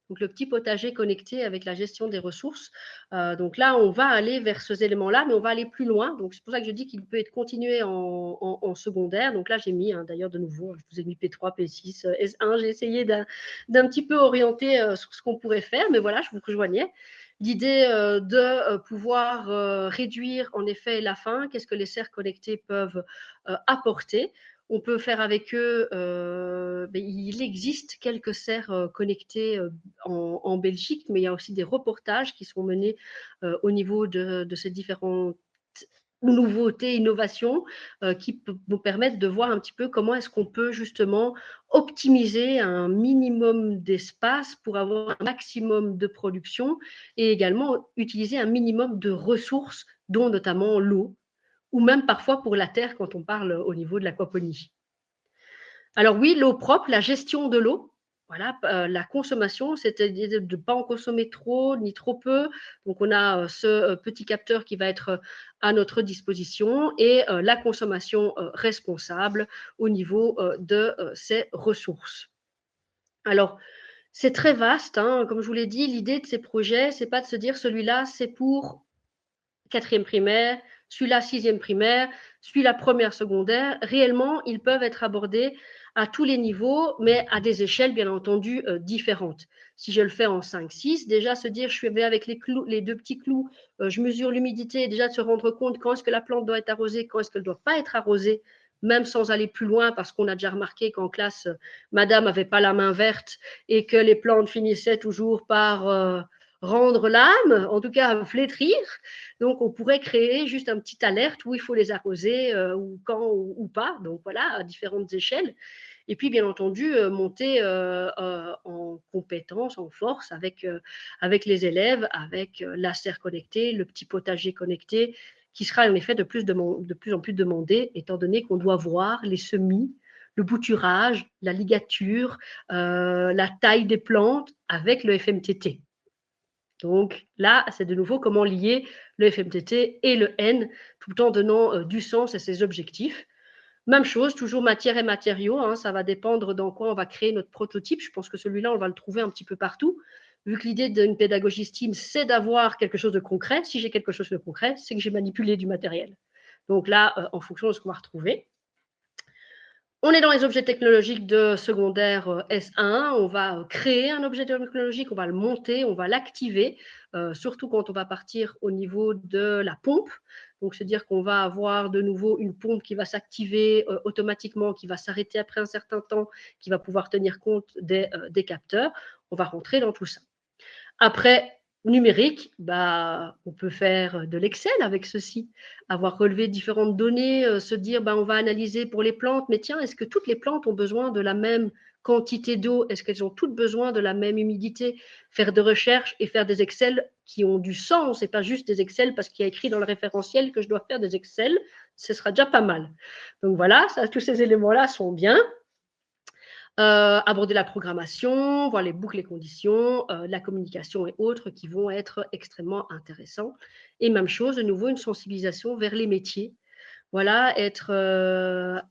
Donc, le petit potager connecté avec la gestion des ressources. Donc là, on va aller vers ces éléments-là, mais on va aller plus loin. Donc, c'est pour ça que je dis qu'il peut être continué en secondaire. Donc là, j'ai mis, d'ailleurs, de nouveau, je vous ai mis P3, P6, S1. J'ai essayé d'un petit peu orienter sur ce qu'on pourrait faire, mais voilà, je vous rejoignais. L'idée de pouvoir réduire, en effet, la faim. Qu'est-ce que les serres connectées peuvent apporter? On peut faire avec eux, il existe quelques serres connectées en Belgique, mais il y a aussi des reportages qui sont menés au niveau de ces différentes nouveautés, innovations qui nous permettent de voir un petit peu comment est-ce qu'on peut justement optimiser un minimum d'espace pour avoir un maximum de production et également utiliser un minimum de ressources, dont notamment l'eau, ou même parfois pour la terre quand on parle au niveau de l'aquaponie. Alors oui, l'eau propre, la gestion de l'eau, voilà, la consommation, c'est-à-dire de ne pas en consommer trop ni trop peu. Donc on a ce petit capteur qui va être à notre disposition et la consommation responsable au niveau de ces ressources. Alors, c'est très vaste, hein, comme je vous l'ai dit, l'idée de ces projets, c'est pas de se dire celui-là, c'est pour 4e primaire, celui-là 6e primaire, celui-là première secondaire. Réellement, ils peuvent être abordés à tous les niveaux, mais à des échelles, bien entendu, différentes. Si je le fais en 5-6, déjà se dire, je vais avec les clous, les 2 petits clous, je mesure l'humidité, déjà de se rendre compte quand est-ce que la plante doit être arrosée, quand est-ce qu'elle ne doit pas être arrosée, même sans aller plus loin, parce qu'on a déjà remarqué qu'en classe, madame n'avait pas la main verte et que les plantes finissaient toujours par rendre l'âme, en tout cas flétrir. Donc, on pourrait créer juste un petit alerte où il faut les arroser ou quand ou pas. Donc, voilà, à différentes échelles. Et puis, bien entendu, monter en compétences, en force avec les élèves, avec la serre connectée, le petit potager connecté, qui sera en effet de plus en plus demandé, étant donné qu'on doit voir les semis, le bouturage, la ligature, la taille des plantes avec le FMTT. Donc là, c'est de nouveau comment lier le FMTT et le N, tout en donnant du sens à ses objectifs. Même chose, toujours matière et matériaux, hein, ça va dépendre dans quoi on va créer notre prototype. Je pense que celui-là, on va le trouver un petit peu partout. Vu que l'idée d'une pédagogie STEAM, c'est d'avoir quelque chose de concret. Si j'ai quelque chose de concret, c'est que j'ai manipulé du matériel. Donc là, en fonction de ce qu'on va retrouver. On est dans les objets technologiques de secondaire S1. On va créer un objet technologique, on va le monter, on va l'activer, surtout quand on va partir au niveau de la pompe. Donc, c'est-à-dire qu'on va avoir de nouveau une pompe qui va s'activer automatiquement, qui va s'arrêter après un certain temps, qui va pouvoir tenir compte des capteurs. On va rentrer dans tout ça. Après, numérique, on peut faire de l'Excel avec ceci, avoir relevé différentes données, se dire on va analyser pour les plantes, mais tiens, est-ce que toutes les plantes ont besoin de la même quantité d'eau? Est-ce qu'elles ont toutes besoin de la même humidité? Faire de recherches et faire des Excel qui ont du sens et pas juste des Excel parce qu'il y a écrit dans le référentiel que je dois faire des Excel, ce sera déjà pas mal. Donc voilà, tous ces éléments-là sont bien. Aborder la programmation, voir les boucles et conditions, la communication et autres qui vont être extrêmement intéressants. Et même chose, de nouveau, une sensibilisation vers les métiers. Voilà, être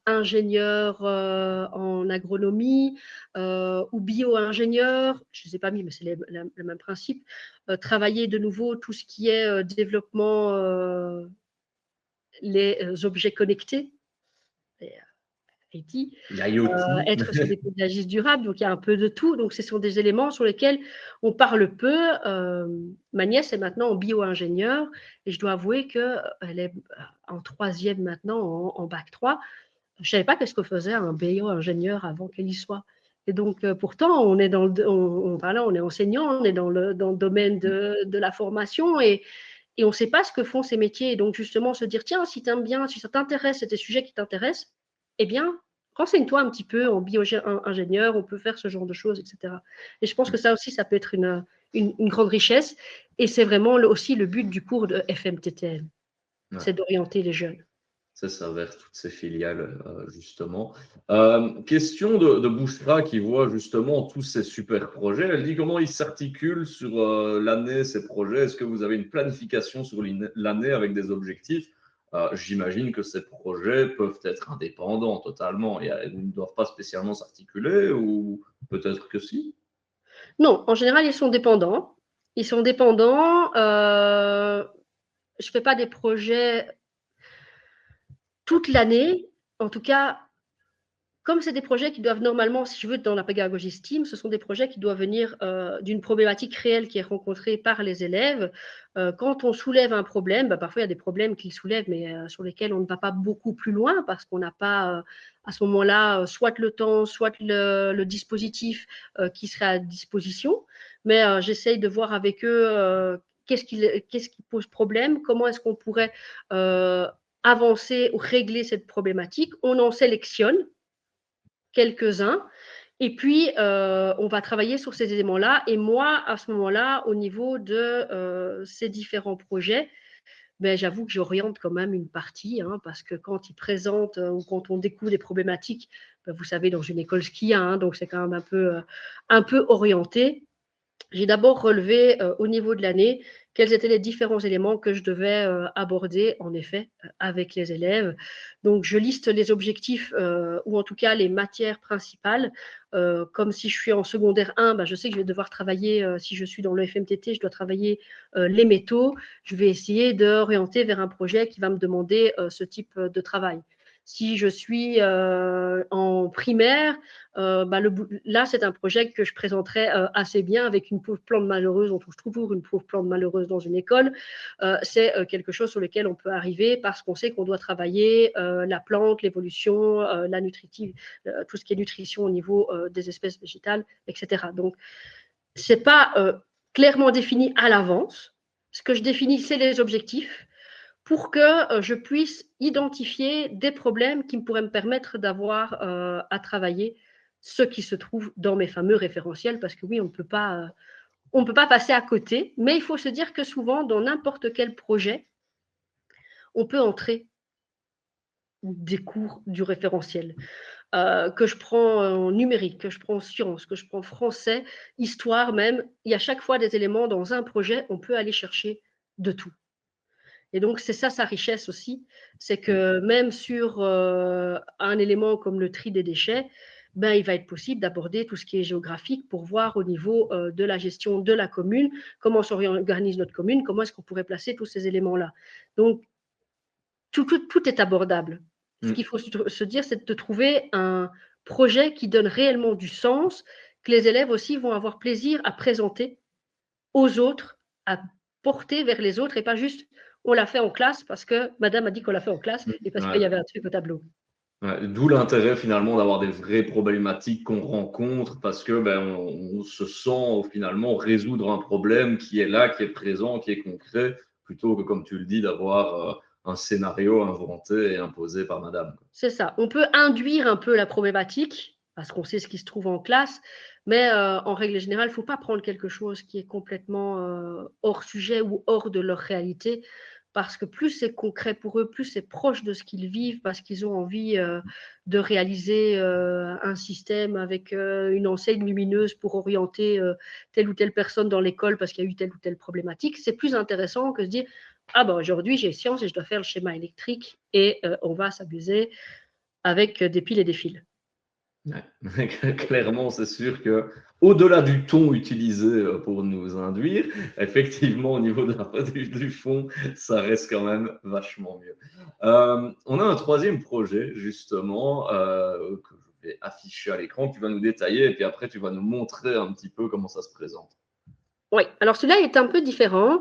ingénieur en agronomie ou bio-ingénieur, je ne les ai pas mis, mais c'est le même principe. Travailler de nouveau tout ce qui est développement les objets connectés. IT, être sur des pédagogies durables, donc il y a un peu de tout. Donc, ce sont des éléments sur lesquels on parle peu. Ma nièce est maintenant en bio-ingénieure et je dois avouer qu'elle est en 3e maintenant, en bac 3. Je ne savais pas qu'est-ce que faisait un bio-ingénieur avant qu'elle y soit. Et donc, pourtant, on est on est enseignant, on est dans le domaine de la formation et on ne sait pas ce que font ces métiers. Et donc, justement, se dire, tiens, si tu aimes bien, si ça t'intéresse, c'est des sujets qui t'intéressent, eh bien, renseigne-toi un petit peu en bio-ingénieur, on peut faire ce genre de choses, etc. Et je pense que ça aussi, ça peut être une grande richesse. Et c'est vraiment aussi le but du cours de FMTTM, c'est d'orienter les jeunes.
C'est ça, vers toutes ces filiales, justement. Question de Bouchra qui voit justement tous ces super projets. Elle dit comment ils s'articulent sur l'année, ces projets. Est-ce que vous avez une planification sur l'année avec des objectifs? J'imagine que ces projets peuvent être indépendants totalement et ils ne doivent pas spécialement s'articuler ou peut-être que si.
Non, en général, ils sont dépendants. Ils sont dépendants. Je ne fais pas des projets toute l'année. En tout cas, comme c'est des projets qui doivent normalement, si je veux, dans la pédagogie STEAM, ce sont des projets qui doivent venir d'une problématique réelle qui est rencontrée par les élèves. Quand on soulève un problème, bah, parfois il y a des problèmes qu'ils soulèvent, mais sur lesquels on ne va pas beaucoup plus loin parce qu'on n'a pas à ce moment-là soit le temps, soit le dispositif qui serait à disposition. Mais j'essaye de voir avec eux qu'est-ce qui pose problème, comment est-ce qu'on pourrait avancer ou régler cette problématique. On en sélectionne quelques-uns. Et puis, on va travailler sur ces éléments-là. Et moi, à ce moment-là, au niveau de ces différents projets, ben, j'avoue que j'oriente quand même une partie, hein, parce que quand ils présentent ou quand on découvre des problématiques, ben, vous savez, dans une école ce qu'il y a, hein, donc c'est quand même un peu orienté. J'ai d'abord relevé au niveau de l'année quels étaient les différents éléments que je devais aborder, en effet, avec les élèves. Donc, je liste les objectifs ou en tout cas les matières principales. Comme si je suis en secondaire 1, ben, je sais que je vais devoir travailler, si je suis dans le FMTT, je dois travailler les métaux. Je vais essayer d'orienter vers un projet qui va me demander ce type de travail. Si je suis en primaire, là, c'est un projet que je présenterai assez bien avec une pauvre plante malheureuse. On trouve toujours une pauvre plante malheureuse dans une école. C'est quelque chose sur lequel on peut arriver parce qu'on sait qu'on doit travailler la plante, l'évolution, la nutritive, tout ce qui est nutrition au niveau des espèces végétales, etc. Donc, ce n'est pas clairement défini à l'avance. Ce que je définis, c'est les objectifs pour que je puisse identifier des problèmes qui pourraient me permettre d'avoir à travailler ce qui se trouve dans mes fameux référentiels, parce que oui, on ne peut pas passer à côté, mais il faut se dire que souvent, dans n'importe quel projet, on peut entrer des cours du référentiel, que je prends en numérique, que je prends en sciences, que je prends en français, histoire même. Il y a chaque fois des éléments dans un projet, on peut aller chercher de tout. Et donc, c'est ça sa richesse aussi, c'est que même sur un élément comme le tri des déchets, ben, il va être possible d'aborder tout ce qui est géographique pour voir au niveau de la gestion de la commune, comment s'organise notre commune, comment est-ce qu'on pourrait placer tous ces éléments-là. Donc, tout est abordable. Ce qu'il faut se dire, c'est de trouver un projet qui donne réellement du sens, que les élèves aussi vont avoir plaisir à présenter aux autres, à porter vers les autres et pas juste on l'a fait en classe parce que madame a dit qu'on l'a fait en classe et parce qu'il y
Ouais.
avait un truc au tableau.
Ouais, d'où l'intérêt finalement d'avoir des vraies problématiques qu'on rencontre parce que on se sent finalement résoudre un problème qui est là, qui est présent, qui est concret, plutôt que comme tu le dis d'avoir un scénario inventé et imposé par madame.
C'est ça. On peut induire un peu la problématique parce qu'on sait ce qui se trouve en classe, mais en règle générale, il ne faut pas prendre quelque chose qui est complètement hors sujet ou hors de leur réalité parce que plus c'est concret pour eux, plus c'est proche de ce qu'ils vivent parce qu'ils ont envie de réaliser un système avec une enseigne lumineuse pour orienter telle ou telle personne dans l'école parce qu'il y a eu telle ou telle problématique. C'est plus intéressant que de se dire ah ben aujourd'hui j'ai science et je dois faire le schéma électrique et on va s'amuser avec des piles et des fils.
Ouais. Clairement, c'est sûr que au-delà du ton utilisé pour nous induire, effectivement, au niveau du fond, ça reste quand même vachement mieux. On a un troisième projet, justement, que je vais afficher à l'écran, que tu vas nous détailler, et puis après, tu vas nous montrer un petit peu comment ça se présente.
Oui, alors celui-là est un peu différent.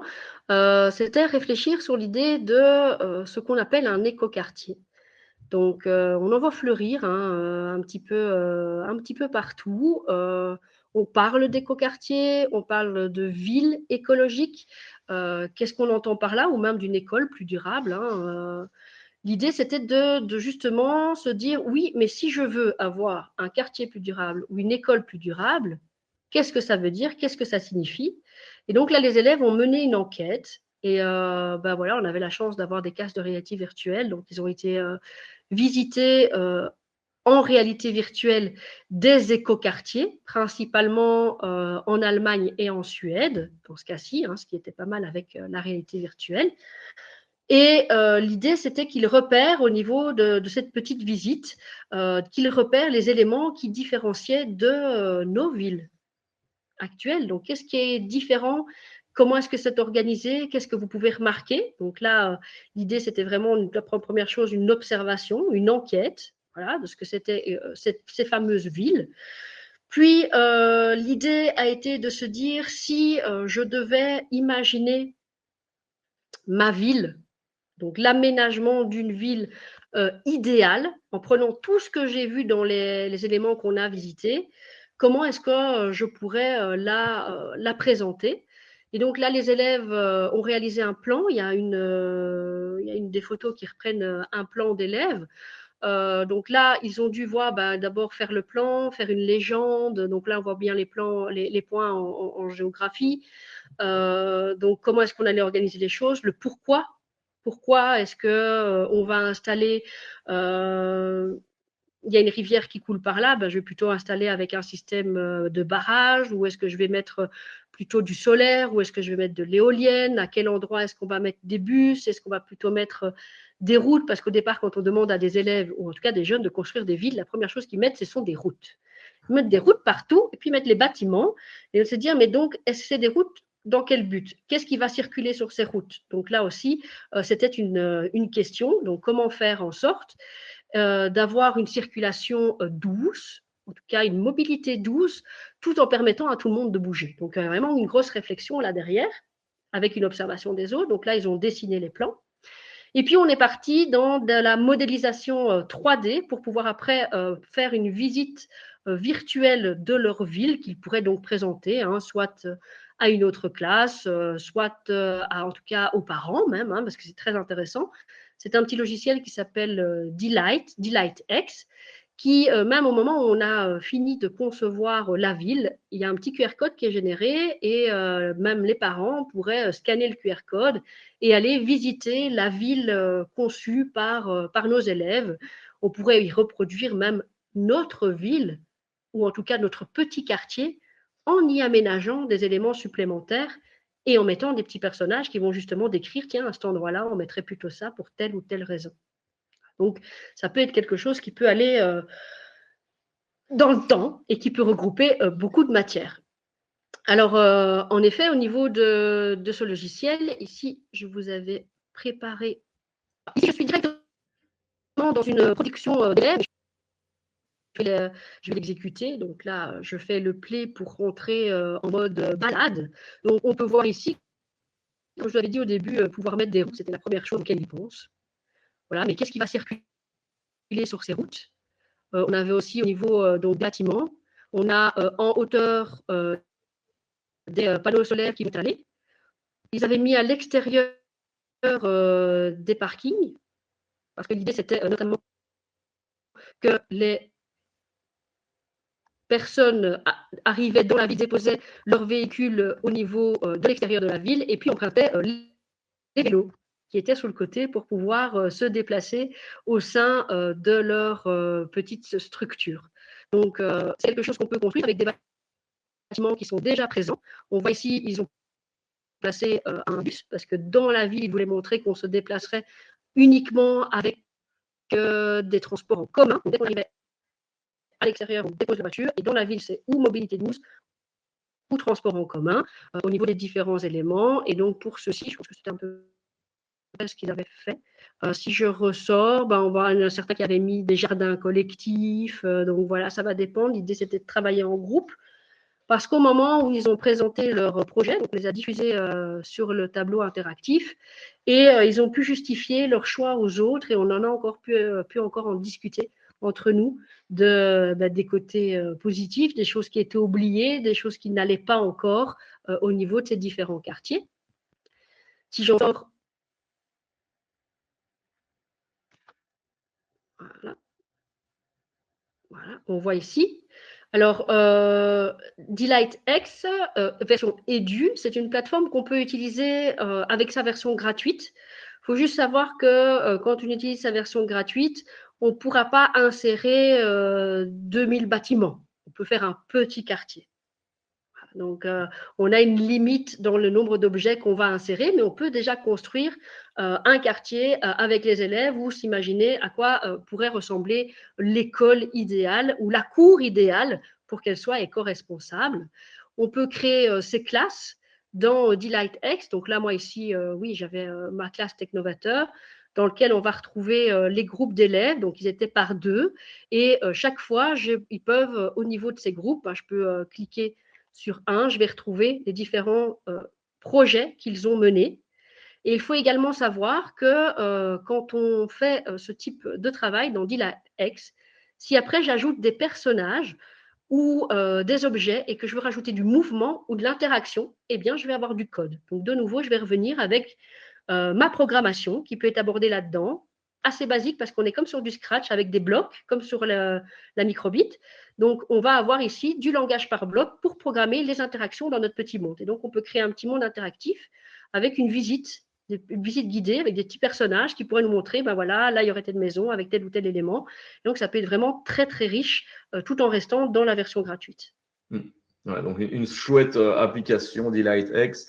C'était réfléchir sur l'idée de ce qu'on appelle un écoquartier. Donc, on en voit fleurir hein, un petit peu partout. On parle d'écoquartier, on parle de ville écologique. Qu'est-ce qu'on entend par là? Ou même d'une école plus durable. Hein. L'idée, c'était de justement se dire, oui, mais si je veux avoir un quartier plus durable ou une école plus durable, qu'est-ce que ça veut dire? Qu'est-ce que ça signifie? Et donc là, les élèves ont mené une enquête Et ben voilà, on avait la chance d'avoir des casques de réalité virtuelle. Donc, ils ont été visités en réalité virtuelle des écoquartiers, principalement en Allemagne et en Suède, dans ce cas-ci, ce qui était pas mal avec la réalité virtuelle. Et l'idée, c'était qu'ils repèrent au niveau de cette petite visite, qu'ils repèrent les éléments qui différenciaient de nos villes actuelles. Donc, qu'est-ce qui est différent? Comment est-ce que c'est organisé? Qu'est-ce que vous pouvez remarquer? Donc là, l'idée, c'était vraiment, la première chose, une observation, une enquête, voilà, de ce que c'était ces fameuses villes. Puis, l'idée a été de se dire, si je devais imaginer ma ville, donc l'aménagement d'une ville idéale, en prenant tout ce que j'ai vu dans les éléments qu'on a visités, comment est-ce que je pourrais la présenter? Et donc là, les élèves ont réalisé un plan. Il y a une des photos qui reprennent un plan d'élèves. Donc là, ils ont dû voir d'abord faire le plan, faire une légende. Donc là, on voit bien les plans, les points en géographie. Donc comment est-ce qu'on allait organiser les choses, le pourquoi. Pourquoi est-ce qu'on va installer il y a une rivière qui coule par là, je vais plutôt installer avec un système de barrage, ou est-ce que je vais mettre plutôt du solaire, ou est-ce que je vais mettre de l'éolienne, à quel endroit est-ce qu'on va mettre des bus, est-ce qu'on va plutôt mettre des routes, parce qu'au départ, quand on demande à des élèves, ou en tout cas des jeunes, de construire des villes, la première chose qu'ils mettent, ce sont des routes. Ils mettent des routes partout, et puis ils mettent les bâtiments, et on se dit, mais donc, est-ce que c'est des routes dans quel but? Qu'est-ce qui va circuler sur ces routes? Donc là aussi, c'était une question, donc comment faire en sorte d'avoir une circulation douce, en tout cas une mobilité douce, tout en permettant à tout le monde de bouger. Donc vraiment une grosse réflexion là derrière, avec une observation des autres. Donc là, ils ont dessiné les plans. Et puis, on est parti dans de la modélisation 3D pour pouvoir après faire une visite virtuelle de leur ville qu'ils pourraient donc présenter, soit à une autre classe, soit en tout cas aux parents même, parce que c'est très intéressant. C'est un petit logiciel qui s'appelle Delight X, qui, même au moment où on a fini de concevoir la ville, il y a un petit QR code qui est généré et même les parents pourraient scanner le QR code et aller visiter la ville conçue par nos élèves. On pourrait y reproduire même notre ville, ou en tout cas notre petit quartier, en y aménageant des éléments supplémentaires et en mettant des petits personnages qui vont justement décrire, tiens, à cet endroit-là, on mettrait plutôt ça pour telle ou telle raison. Donc, ça peut être quelque chose qui peut aller dans le temps et qui peut regrouper beaucoup de matières. Alors, en effet, au niveau de ce logiciel, ici, je vous avais préparé. Ici, je suis directement dans une production d'élèves. Je vais l'exécuter. Donc là, je fais le play pour rentrer en mode balade. Donc, on peut voir ici, comme je vous l'avais dit au début, pouvoir mettre des routes, c'était la première chose auquel ils pensent. Voilà, mais qu'est-ce qui va circuler sur ces routes? On avait aussi au niveau donc bâtiments, on a en hauteur des panneaux solaires qui vont aller. Ils avaient mis à l'extérieur des parkings, parce que l'idée c'était notamment que les personnes arrivaient dans la ville, déposaient leur véhicule au niveau de l'extérieur de la ville et puis empruntaient les vélos qui étaient sur le côté pour pouvoir se déplacer au sein de leur petite structure. Donc, c'est quelque chose qu'on peut construire avec des bâtiments qui sont déjà présents. On voit ici, ils ont placé un bus parce que dans la ville, ils voulaient montrer qu'on se déplacerait uniquement avec des transports en commun. Dès qu'on arrivait à l'extérieur, on dépose la voiture et dans la ville, c'est ou mobilité douce ou transport en commun au niveau des différents éléments. Et donc, pour ceci, je pense que c'était un peu ce qu'ils avaient fait. Si je ressors, on voit certains qui avaient mis des jardins collectifs. Donc voilà, ça va dépendre. L'idée, c'était de travailler en groupe. Parce qu'au moment où ils ont présenté leur projet, donc on les a diffusés sur le tableau interactif, et ils ont pu justifier leur choix aux autres, et on en a encore pu encore en discuter entre nous des côtés positifs, des choses qui étaient oubliées, des choses qui n'allaient pas encore au niveau de ces différents quartiers. Si j'en sors, voilà, on voit ici, Alors, DelightX, version Edu, c'est une plateforme qu'on peut utiliser avec sa version gratuite. Il faut juste savoir que quand on utilise sa version gratuite, on ne pourra pas insérer 2000 bâtiments. On peut faire un petit quartier. Donc, on a une limite dans le nombre d'objets qu'on va insérer, mais on peut déjà construire un quartier avec les élèves ou s'imaginer à quoi pourrait ressembler l'école idéale ou la cour idéale pour qu'elle soit éco-responsable. On peut créer ses classes dans DelightX. Donc là, moi ici, oui, j'avais ma classe Technovateur dans lequel on va retrouver les groupes d'élèves. Donc, ils étaient par deux. Et chaque fois, ils peuvent, au niveau de ces groupes, je peux cliquer sur un, je vais retrouver les différents projets qu'ils ont menés. Et il faut également savoir que quand on fait ce type de travail dans DelightX, si après j'ajoute des personnages ou des objets et que je veux rajouter du mouvement ou de l'interaction, eh bien, je vais avoir du code. Donc, de nouveau, je vais revenir avec ma programmation qui peut être abordée là-dedans, assez basique parce qu'on est comme sur du Scratch avec des blocs, comme sur la microbit. Donc, on va avoir ici du langage par bloc pour programmer les interactions dans notre petit monde. Et donc, on peut créer un petit monde interactif avec une visite guidée avec des petits personnages qui pourraient nous montrer, ben voilà, là, il y aurait telle maison avec tel ou tel élément. Donc, ça peut être vraiment très, très riche tout en restant dans la version gratuite.
Ouais, donc une chouette application DelightX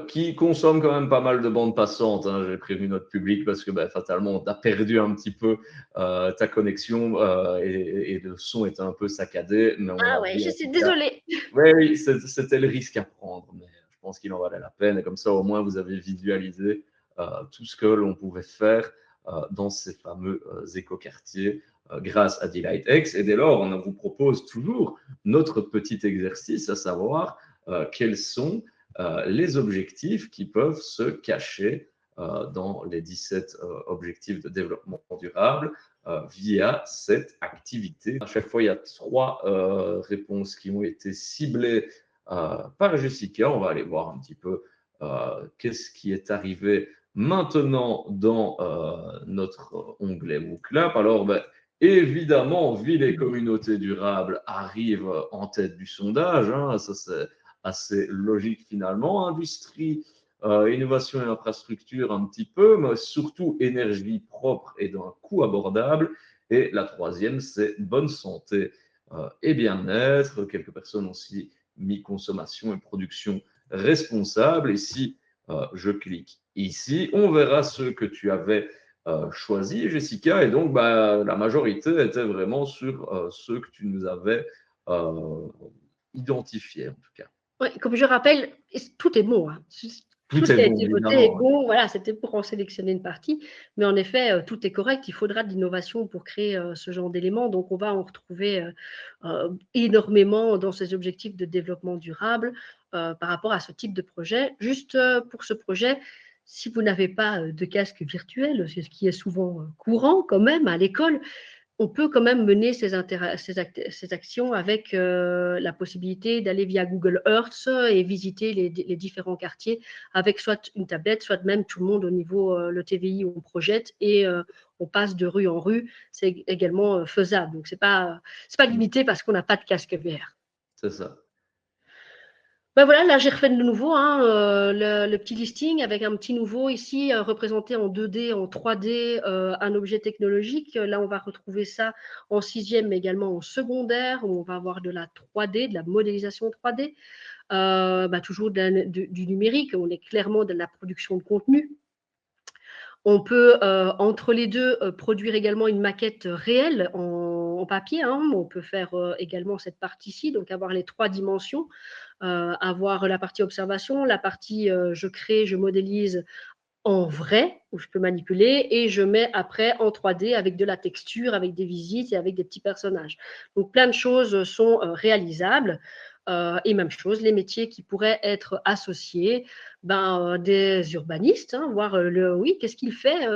qui consomme quand même pas mal de bandes passantes. Hein. J'ai prévenu notre public parce que fatalement, on a perdu un petit peu ta connexion et le son est un peu saccadé. Mais on
Ah
a
ouais,
vu
je
en
suis
tout cas.
désolée.
Oui, c'était le risque à prendre, mais je pense qu'il en valait la peine. Et comme ça, au moins, vous avez visualisé tout ce que l'on pouvait faire dans ces fameux écoquartiers grâce à DelightX. Et dès lors, on vous propose toujours notre petit exercice, à savoir quels sont les objectifs qui peuvent se cacher dans les 17 objectifs de développement durable via cette activité. À chaque fois, il y a 3 réponses qui ont été ciblées par Jessica. On va aller voir un petit peu qu'est-ce qui est arrivé maintenant dans notre onglet MOOClap. Alors, évidemment, ville et communauté durable arrive en tête du sondage. Hein. Ça, c'est assez logique finalement. Industrie, innovation et infrastructure un petit peu, mais surtout énergie propre et d'un coût abordable. Et la troisième, c'est bonne santé et bien-être. Quelques personnes ont aussi mis consommation et production responsable. Et si je clique ici, on verra ce que tu avais choisi, Jessica. Et donc, la majorité était vraiment sur ceux que tu nous avais identifiés, en tout cas.
Ouais, comme je rappelle, tout est bon. Hein. Tout
Tout
ce
est
qui a
bon,
été voté est
évidemment.
bon. Voilà, c'était pour en sélectionner une partie. Mais en effet, tout est correct. Il faudra de l'innovation pour créer ce genre d'éléments. Donc, on va en retrouver énormément dans ces objectifs de développement durable par rapport à ce type de projet. Juste pour ce projet, si vous n'avez pas de casque virtuel, ce qui est souvent courant quand même à l'école, on peut quand même mener ces actions avec la possibilité d'aller via Google Earth et visiter les différents quartiers avec soit une tablette, soit même tout le monde au niveau le TVI, on projette et on passe de rue en rue. C'est également faisable. Donc, c'est pas limité parce qu'on n'a pas de casque VR.
C'est ça.
Ben voilà, là j'ai refait de nouveau hein, le petit listing avec un petit nouveau ici représenté en 2D, en 3D, un objet technologique. Là on va retrouver ça en sixième mais également en secondaire où on va avoir de la 3D, de la modélisation 3D, toujours du numérique, on est clairement de la production de contenu. On peut, entre les deux, produire également une maquette réelle en papier. Hein. On peut faire également cette partie-ci, donc avoir les 3 dimensions, avoir la partie observation, la partie je crée, je modélise en vrai, où je peux manipuler, et je mets après en 3D avec de la texture, avec des visites et avec des petits personnages. Donc plein de choses sont réalisables. Et même chose, les métiers qui pourraient être associés, des urbanistes, hein, voir oui, qu'est-ce qu'il fait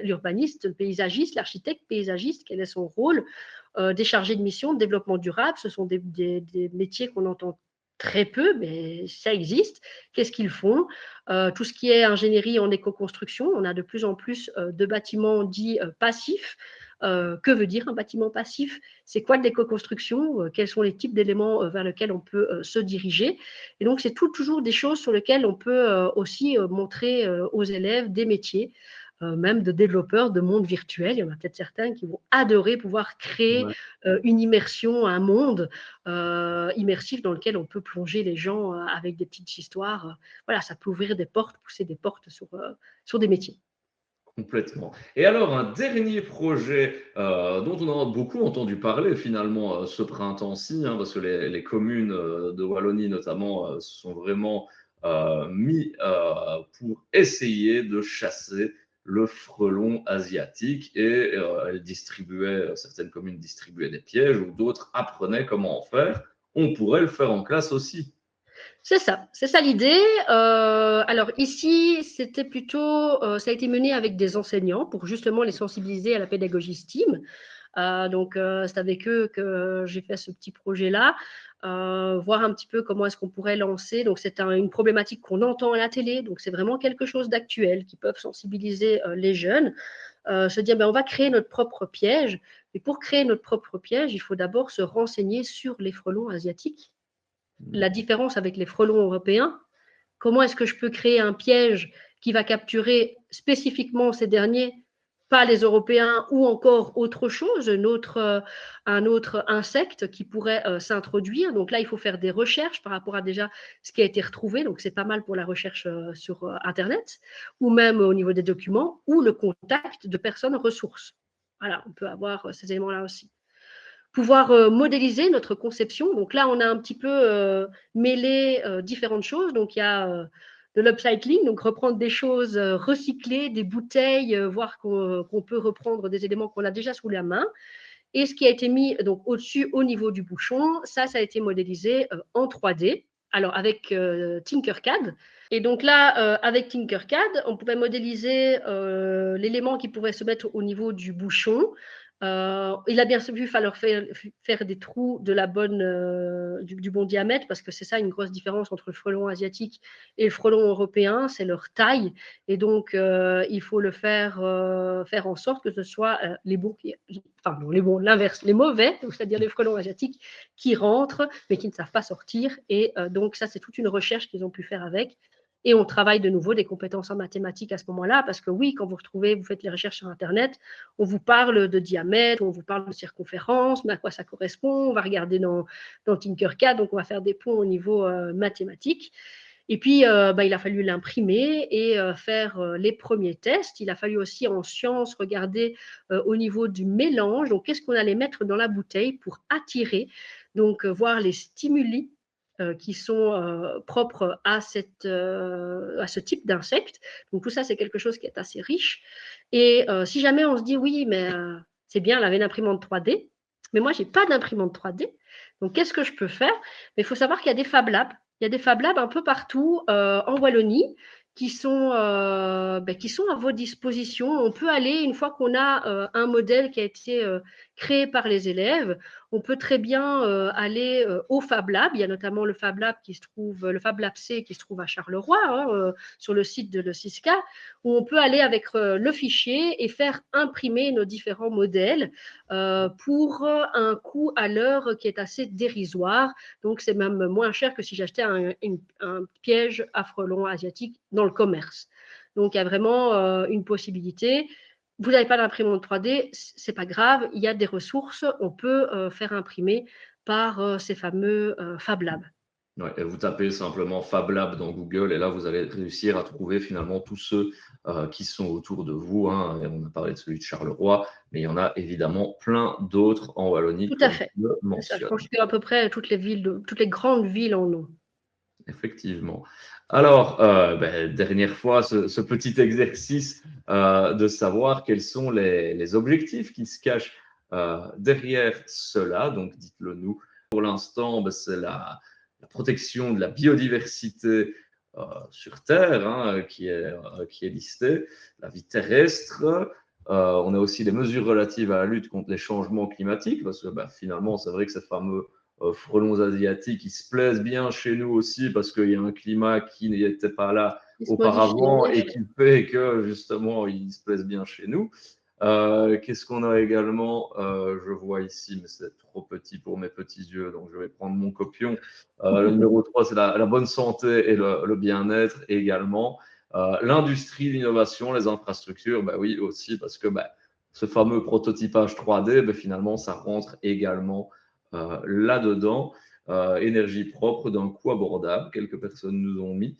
l'urbaniste, le paysagiste, l'architecte paysagiste, quel est son rôle, des chargés de mission de développement durable, ce sont des métiers qu'on entend très peu, mais ça existe. Qu'est-ce qu'ils font tout ce qui est ingénierie en éco-construction, on a de plus en plus de bâtiments dits passifs, Que veut dire un bâtiment passif? C'est quoi de l'éco-construction? Quels sont les types d'éléments vers lesquels on peut se diriger? Et donc, c'est toujours des choses sur lesquelles on peut aussi montrer aux élèves des métiers, même de développeurs de mondes virtuels. Il y en a peut-être certains qui vont adorer pouvoir créer
Ouais.
une immersion, un monde immersif dans lequel on peut plonger les gens avec des petites histoires. Voilà, ça peut ouvrir des portes, pousser des portes sur des métiers.
Complètement. Et alors, un dernier projet dont on a beaucoup entendu parler finalement ce printemps-ci, hein, parce que les communes de Wallonie notamment se sont vraiment mis pour essayer de chasser le frelon asiatique et certaines communes distribuaient des pièges ou d'autres apprenaient comment en faire. On pourrait le faire en classe aussi.
C'est ça l'idée. Alors ici, c'était plutôt, ça a été mené avec des enseignants pour justement les sensibiliser à la pédagogie STEAM. Donc, c'est avec eux que j'ai fait ce petit projet-là, voir un petit peu comment est-ce qu'on pourrait lancer. Donc, c'est une problématique qu'on entend à la télé, donc c'est vraiment quelque chose d'actuel qui peuvent sensibiliser les jeunes, se dire, ben, on va créer notre propre piège. Et pour créer notre propre piège, il faut d'abord se renseigner sur les frelons asiatiques, la différence avec les frelons européens. Comment est-ce que je peux créer un piège qui va capturer spécifiquement ces derniers, pas les Européens, ou encore autre chose, un autre insecte qui pourrait s'introduire. Donc là, il faut faire des recherches par rapport à déjà ce qui a été retrouvé. Donc c'est pas mal pour la recherche sur Internet, ou même au niveau des documents, ou le contact de personnes ressources. Voilà, on peut avoir ces éléments-là aussi. Pouvoir modéliser notre conception. Donc là, on a un petit peu mêlé différentes choses. Donc il y a de l'upcycling, donc reprendre des choses recyclées, des bouteilles, voir qu'on peut reprendre des éléments qu'on a déjà sous la main. Et ce qui a été mis donc au-dessus, au niveau du bouchon, ça a été modélisé en 3D. Alors avec Tinkercad. Et donc là, avec Tinkercad, on pouvait modéliser l'élément qui pourrait se mettre au niveau du bouchon. Il a bien vu falloir faire des trous de du bon diamètre, parce que c'est ça une grosse différence entre le frelon asiatique et le frelon européen, c'est leur taille. Et donc, il faut le faire en sorte que ce soit les bons, enfin non, les bons, l'inverse, les mauvais, c'est-à-dire les frelons asiatiques qui rentrent, mais qui ne savent pas sortir. Et donc, ça, c'est toute une recherche qu'ils ont pu faire avec. Et on travaille de nouveau des compétences en mathématiques à ce moment-là, parce que oui, quand vous faites les recherches sur Internet, on vous parle de diamètre, on vous parle de circonférence, mais à quoi ça correspond, on va regarder dans Tinkercad, donc on va faire des ponts au niveau mathématique. Et puis, il a fallu l'imprimer et faire les premiers tests. Il a fallu aussi en sciences regarder au niveau du mélange, donc qu'est-ce qu'on allait mettre dans la bouteille pour attirer, donc voir les stimuli qui sont propres à ce type d'insecte. Donc tout ça, c'est quelque chose qui est assez riche. Et si jamais on se dit, oui, mais c'est bien, elle avait une imprimante 3D, mais moi, je n'ai pas d'imprimante 3D. Donc, qu'est-ce que je peux faire? Mais il faut savoir qu'il y a des Fab Labs. Il y a des Fab Labs un peu partout en Wallonie qui sont à vos dispositions. On peut aller, une fois qu'on a un modèle qui a été créé par les élèves, on peut très bien aller au Fab Lab. Il y a notamment le Fab Lab le Fab Lab C qui se trouve à Charleroi, hein, sur le site de l'ESISCA, où on peut aller avec le fichier et faire imprimer nos différents modèles pour un coût à l'heure qui est assez dérisoire. Donc, c'est même moins cher que si j'achetais un piège à frelons asiatique dans le commerce. Donc, il y a vraiment une possibilité. Vous n'avez pas d'imprimante 3D, c'est pas grave, il y a des ressources, on peut faire imprimer par ces fameux Fab Labs.
Ouais, et vous tapez simplement Fab Lab dans Google et là, vous allez réussir à trouver finalement tous ceux qui sont autour de vous, hein. Et on a parlé de celui de Charleroi, mais il y en a évidemment plein d'autres en Wallonie,
Tout à
comme
fait.
tu le
Ça, je
mentionnes.
pense qu'à peu près toutes les grandes villes en ont.
Effectivement. Alors, dernière fois, ce petit exercice de savoir quels sont les objectifs qui se cachent derrière cela. Donc, dites-le nous. Pour l'instant, c'est la protection de la biodiversité sur Terre, hein, qui est listée, la vie terrestre. On a aussi les mesures relatives à la lutte contre les changements climatiques, parce que finalement, c'est vrai que ces fameux frelons asiatiques qui se plaisent bien chez nous aussi, parce qu'il y a un climat qui n'était pas là
Ils se modifient, en
auparavant et
effet.
qui fait que justement, ils se plaisent bien chez nous. Qu'est-ce qu'on a également? Je vois ici, mais c'est trop petit pour mes petits yeux, donc je vais prendre mon copion. Le numéro 3, c'est la bonne santé et le bien-être également. L'industrie, l'innovation, les infrastructures, bah oui, aussi, parce que bah, ce fameux prototypage 3D, bah, finalement, ça rentre également là-dedans. Énergie propre d'un coût abordable, quelques personnes nous ont mis.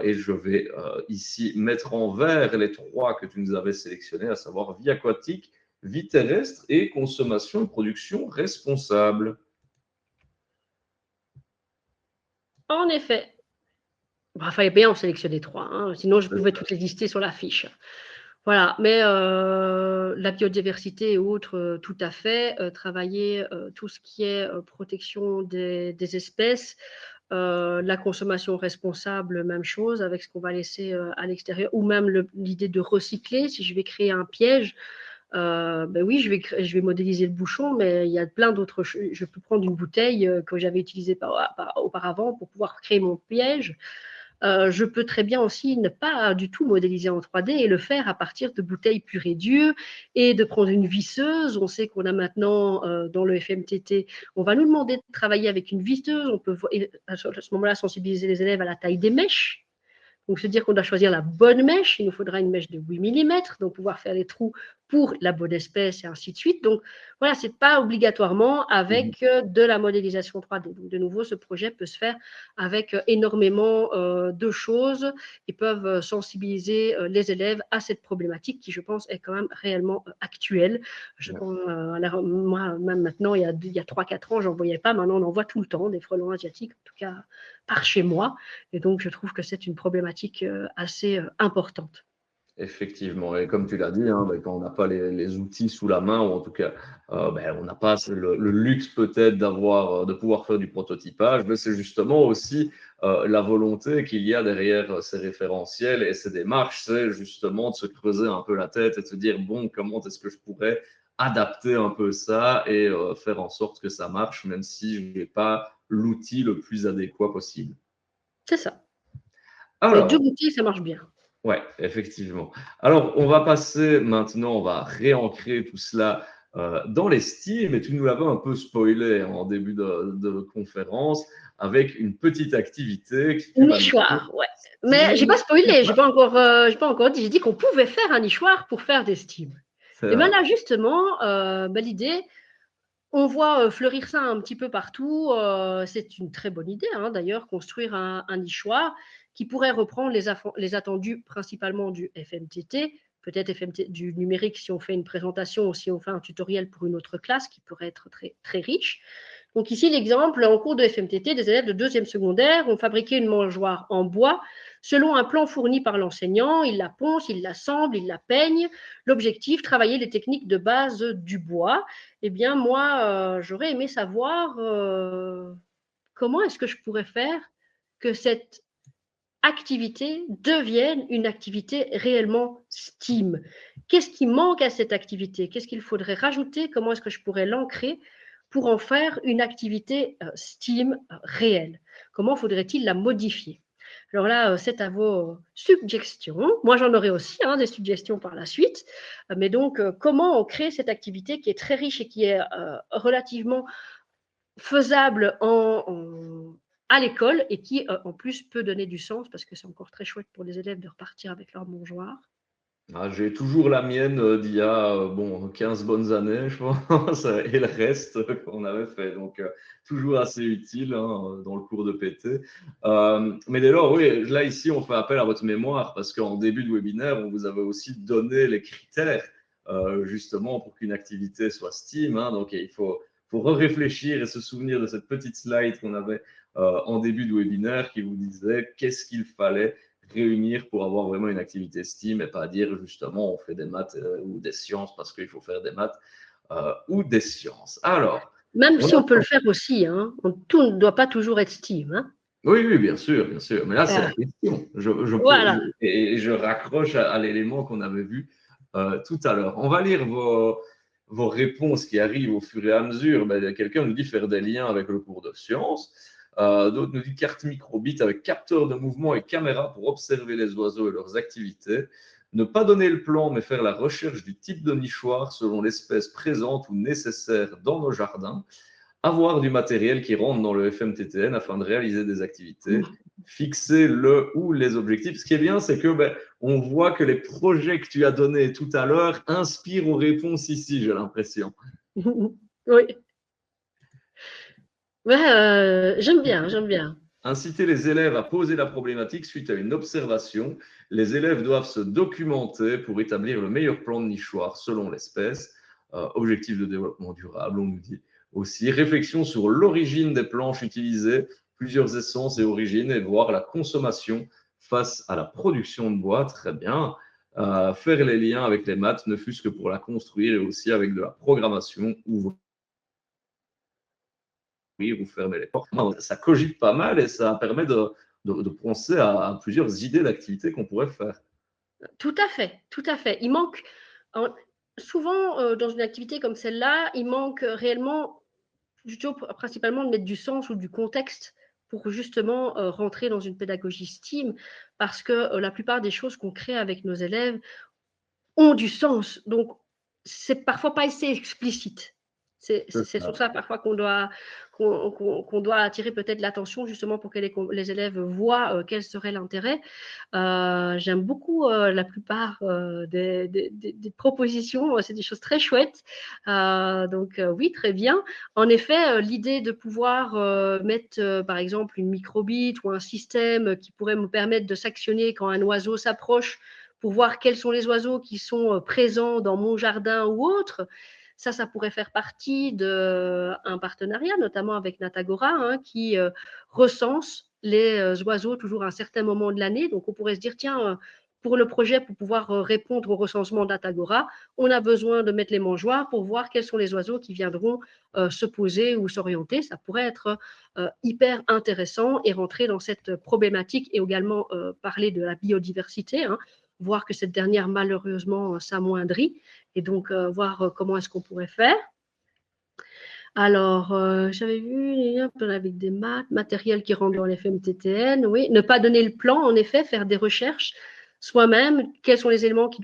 Et je vais ici mettre en vert les trois que tu nous avais sélectionnés, à savoir vie aquatique, vie terrestre et consommation et production responsable.
En effet. Bah, fallait bien en sélectionner 3, hein, sinon je pouvais toutes les lister sur la fiche. Voilà, mais la biodiversité et autres, tout à fait. Travailler tout ce qui est protection des espèces, la consommation responsable, même chose, avec ce qu'on va laisser à l'extérieur, ou même l'idée de recycler. Si je vais créer un piège, ben oui, je vais modéliser le bouchon, mais il y a plein d'autres choses. Je peux prendre une bouteille que j'avais utilisée auparavant pour pouvoir créer mon piège. Je peux très bien aussi ne pas du tout modéliser en 3D et le faire à partir de bouteilles pures et dures et de prendre une visseuse. On sait qu'on a maintenant dans le FMTT, on va nous demander de travailler avec une visseuse. On peut à ce moment-là sensibiliser les élèves à la taille des mèches. Donc, se dire qu'on doit choisir la bonne mèche, il nous faudra une mèche de 8 mm, donc pouvoir faire les trous pour la bonne espèce et ainsi de suite. Donc, voilà, ce n'est pas obligatoirement avec de la modélisation 3D. Donc, de nouveau, ce projet peut se faire avec énormément de choses et peuvent sensibiliser les élèves à cette problématique qui, je pense, est quand même réellement actuelle. Je pense, moi, même maintenant, il y a 3-4 ans, j'en voyais pas. Maintenant, on en voit tout le temps, des frelons asiatiques, en tout cas par chez moi. Et donc, je trouve que c'est une problématique assez importante.
Effectivement, et comme tu l'as dit, hein, quand on n'a pas les outils sous la main, ou en tout cas, on n'a pas le luxe peut-être de pouvoir faire du prototypage, mais c'est justement aussi la volonté qu'il y a derrière ces référentiels et ces démarches, c'est justement de se creuser un peu la tête et de se dire, bon, comment est-ce que je pourrais adapter un peu ça et faire en sorte que ça marche, même si je n'ai pas l'outil le plus adéquat possible.
C'est ça. Les deux
Alors,
outils, ça marche bien.
ouais, effectivement. Alors, on va passer maintenant, on va réancrer tout cela dans les styles, et tu nous l'avais un peu spoilé en début de conférence avec une petite activité que tu vas nous dire.
Nichoir, ouais. Mais j'ai
Style,
pas spoilé, j'ai pas encore dit. J'ai dit qu'on pouvait faire un nichoir pour faire des steams.
c'est
Et bien
vrai.
là, justement, l'idée, on voit fleurir ça un petit peu partout. C'est une très bonne idée, hein, d'ailleurs, construire un nichoir qui pourrait reprendre les attendus principalement du FMTT, peut-être FMT, du numérique si on fait une présentation ou si on fait un tutoriel pour une autre classe qui pourrait être très, très riche. Donc ici, l'exemple, en cours de FMTT, des élèves de deuxième secondaire ont fabriqué une mangeoire en bois selon un plan fourni par l'enseignant. Ils la poncent, ils l'assemblent, ils la peignent. L'objectif, travailler les techniques de base du bois. Eh bien, moi, j'aurais aimé savoir comment est-ce que je pourrais faire que cette activité devienne une activité réellement STEAM. Qu'est-ce qui manque à cette activité? Qu'est-ce qu'il faudrait rajouter? Comment est-ce que je pourrais l'ancrer pour en faire une activité STEAM réelle? Comment faudrait-il la modifier? Alors là, c'est à vos suggestions. Moi, j'en aurai aussi des suggestions par la suite. Mais donc, comment on crée cette activité qui est très riche et qui est relativement faisable à l'école et qui, en plus, peut donner du sens parce que c'est encore très chouette pour les élèves de repartir avec leur mangeoire.
Ah, j'ai toujours la mienne d'il y a 15 bonnes années, je pense, et le reste qu'on avait fait. Donc, toujours assez utile hein, dans le cours de PT. Mais dès lors, oui, là, ici, on fait appel à votre mémoire parce qu'en début de webinaire, on vous avait aussi donné les critères justement pour qu'une activité soit STEAM. Hein. Donc, il faut réfléchir et se souvenir de cette petite slide qu'on avait en début de webinaire qui vous disait qu'est-ce qu'il fallait réunir pour avoir vraiment une activité STEAM et pas dire justement on fait des maths ou des sciences parce qu'il faut faire des maths ou des sciences. Alors,
Même
on
si on peut le
a...
faire aussi, tout ne doit pas toujours être STEAM. Hein.
Oui, oui, bien sûr, bien sûr. Mais là, c'est la
Voilà.
question.
Voilà.
Et je raccroche à l'élément qu'on avait vu tout à l'heure. On va lire vos réponses qui arrivent au fur et à mesure. Ben, quelqu'un nous dit faire des liens avec le cours de sciences. D'autres nous disent carte microbit avec capteur de mouvement et caméra pour observer les oiseaux et leurs activités. Ne pas donner le plan, mais faire la recherche du type de nichoir selon l'espèce présente ou nécessaire dans nos jardins. Avoir du matériel qui rentre dans le FMTTN afin de réaliser des activités. Fixer le ou les objectifs. Ce qui est bien, c'est que on voit que les projets que tu as donnés tout à l'heure inspirent aux réponses ici, j'ai l'impression.
Oui. Ouais, j'aime bien, j'aime bien.
Inciter les élèves à poser la problématique suite à une observation. Les élèves doivent se documenter pour établir le meilleur plan de nichoir selon l'espèce. Objectif de développement durable, on nous dit aussi. Réflexion sur l'origine des planches utilisées, plusieurs essences et origines, et voir la consommation face à la production de bois. Très bien. Faire les liens avec les maths, ne fût-ce que pour la construire, et aussi avec de la programmation ou ou fermer les portes. Ça cogite pas mal et ça permet de penser à plusieurs idées d'activités qu'on pourrait faire.
Tout à fait, tout à fait. Il manque, souvent dans une activité comme celle-là, il manque réellement, plutôt principalement de mettre du sens ou du contexte pour justement rentrer dans une pédagogie STEAM, parce que la plupart des choses qu'on crée avec nos élèves ont du sens. Donc, c'est parfois pas assez explicite. C'est sur ça parfois qu'on doit attirer peut-être l'attention justement pour que les élèves voient quel serait l'intérêt. J'aime beaucoup la plupart des propositions, c'est des choses très chouettes. Donc oui, très bien. En effet, l'idée de pouvoir mettre par exemple une microbite ou un système qui pourrait me permettre de s'actionner quand un oiseau s'approche pour voir quels sont les oiseaux qui sont présents dans mon jardin ou autre. Ça pourrait faire partie d'un partenariat, notamment avec Natagora, hein, qui recense les oiseaux toujours à un certain moment de l'année. Donc, on pourrait se dire, tiens, pour le projet, pour pouvoir répondre au recensement d'Atagora, on a besoin de mettre les mangeoires pour voir quels sont les oiseaux qui viendront se poser ou s'orienter. Ça pourrait être hyper intéressant et rentrer dans cette problématique et également parler de la biodiversité, hein, voir que cette dernière, malheureusement, s'amoindrit et donc voir comment est-ce qu'on pourrait faire. Alors, j'avais vu avec des maths, matériel qui rentre dans les FMTTN, oui. Ne pas donner le plan, en effet, faire des recherches soi-même, quels sont les éléments qui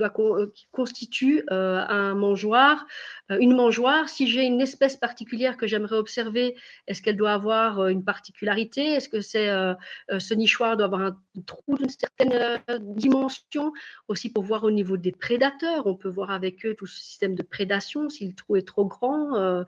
constituent un mangeoire, une mangeoire. Si j'ai une espèce particulière que j'aimerais observer, est-ce qu'elle doit avoir une particularité? Est-ce que ce nichoir doit avoir un trou d'une certaine dimension? Aussi pour voir au niveau des prédateurs, on peut voir avec eux tout ce système de prédation, si le trou est trop grand.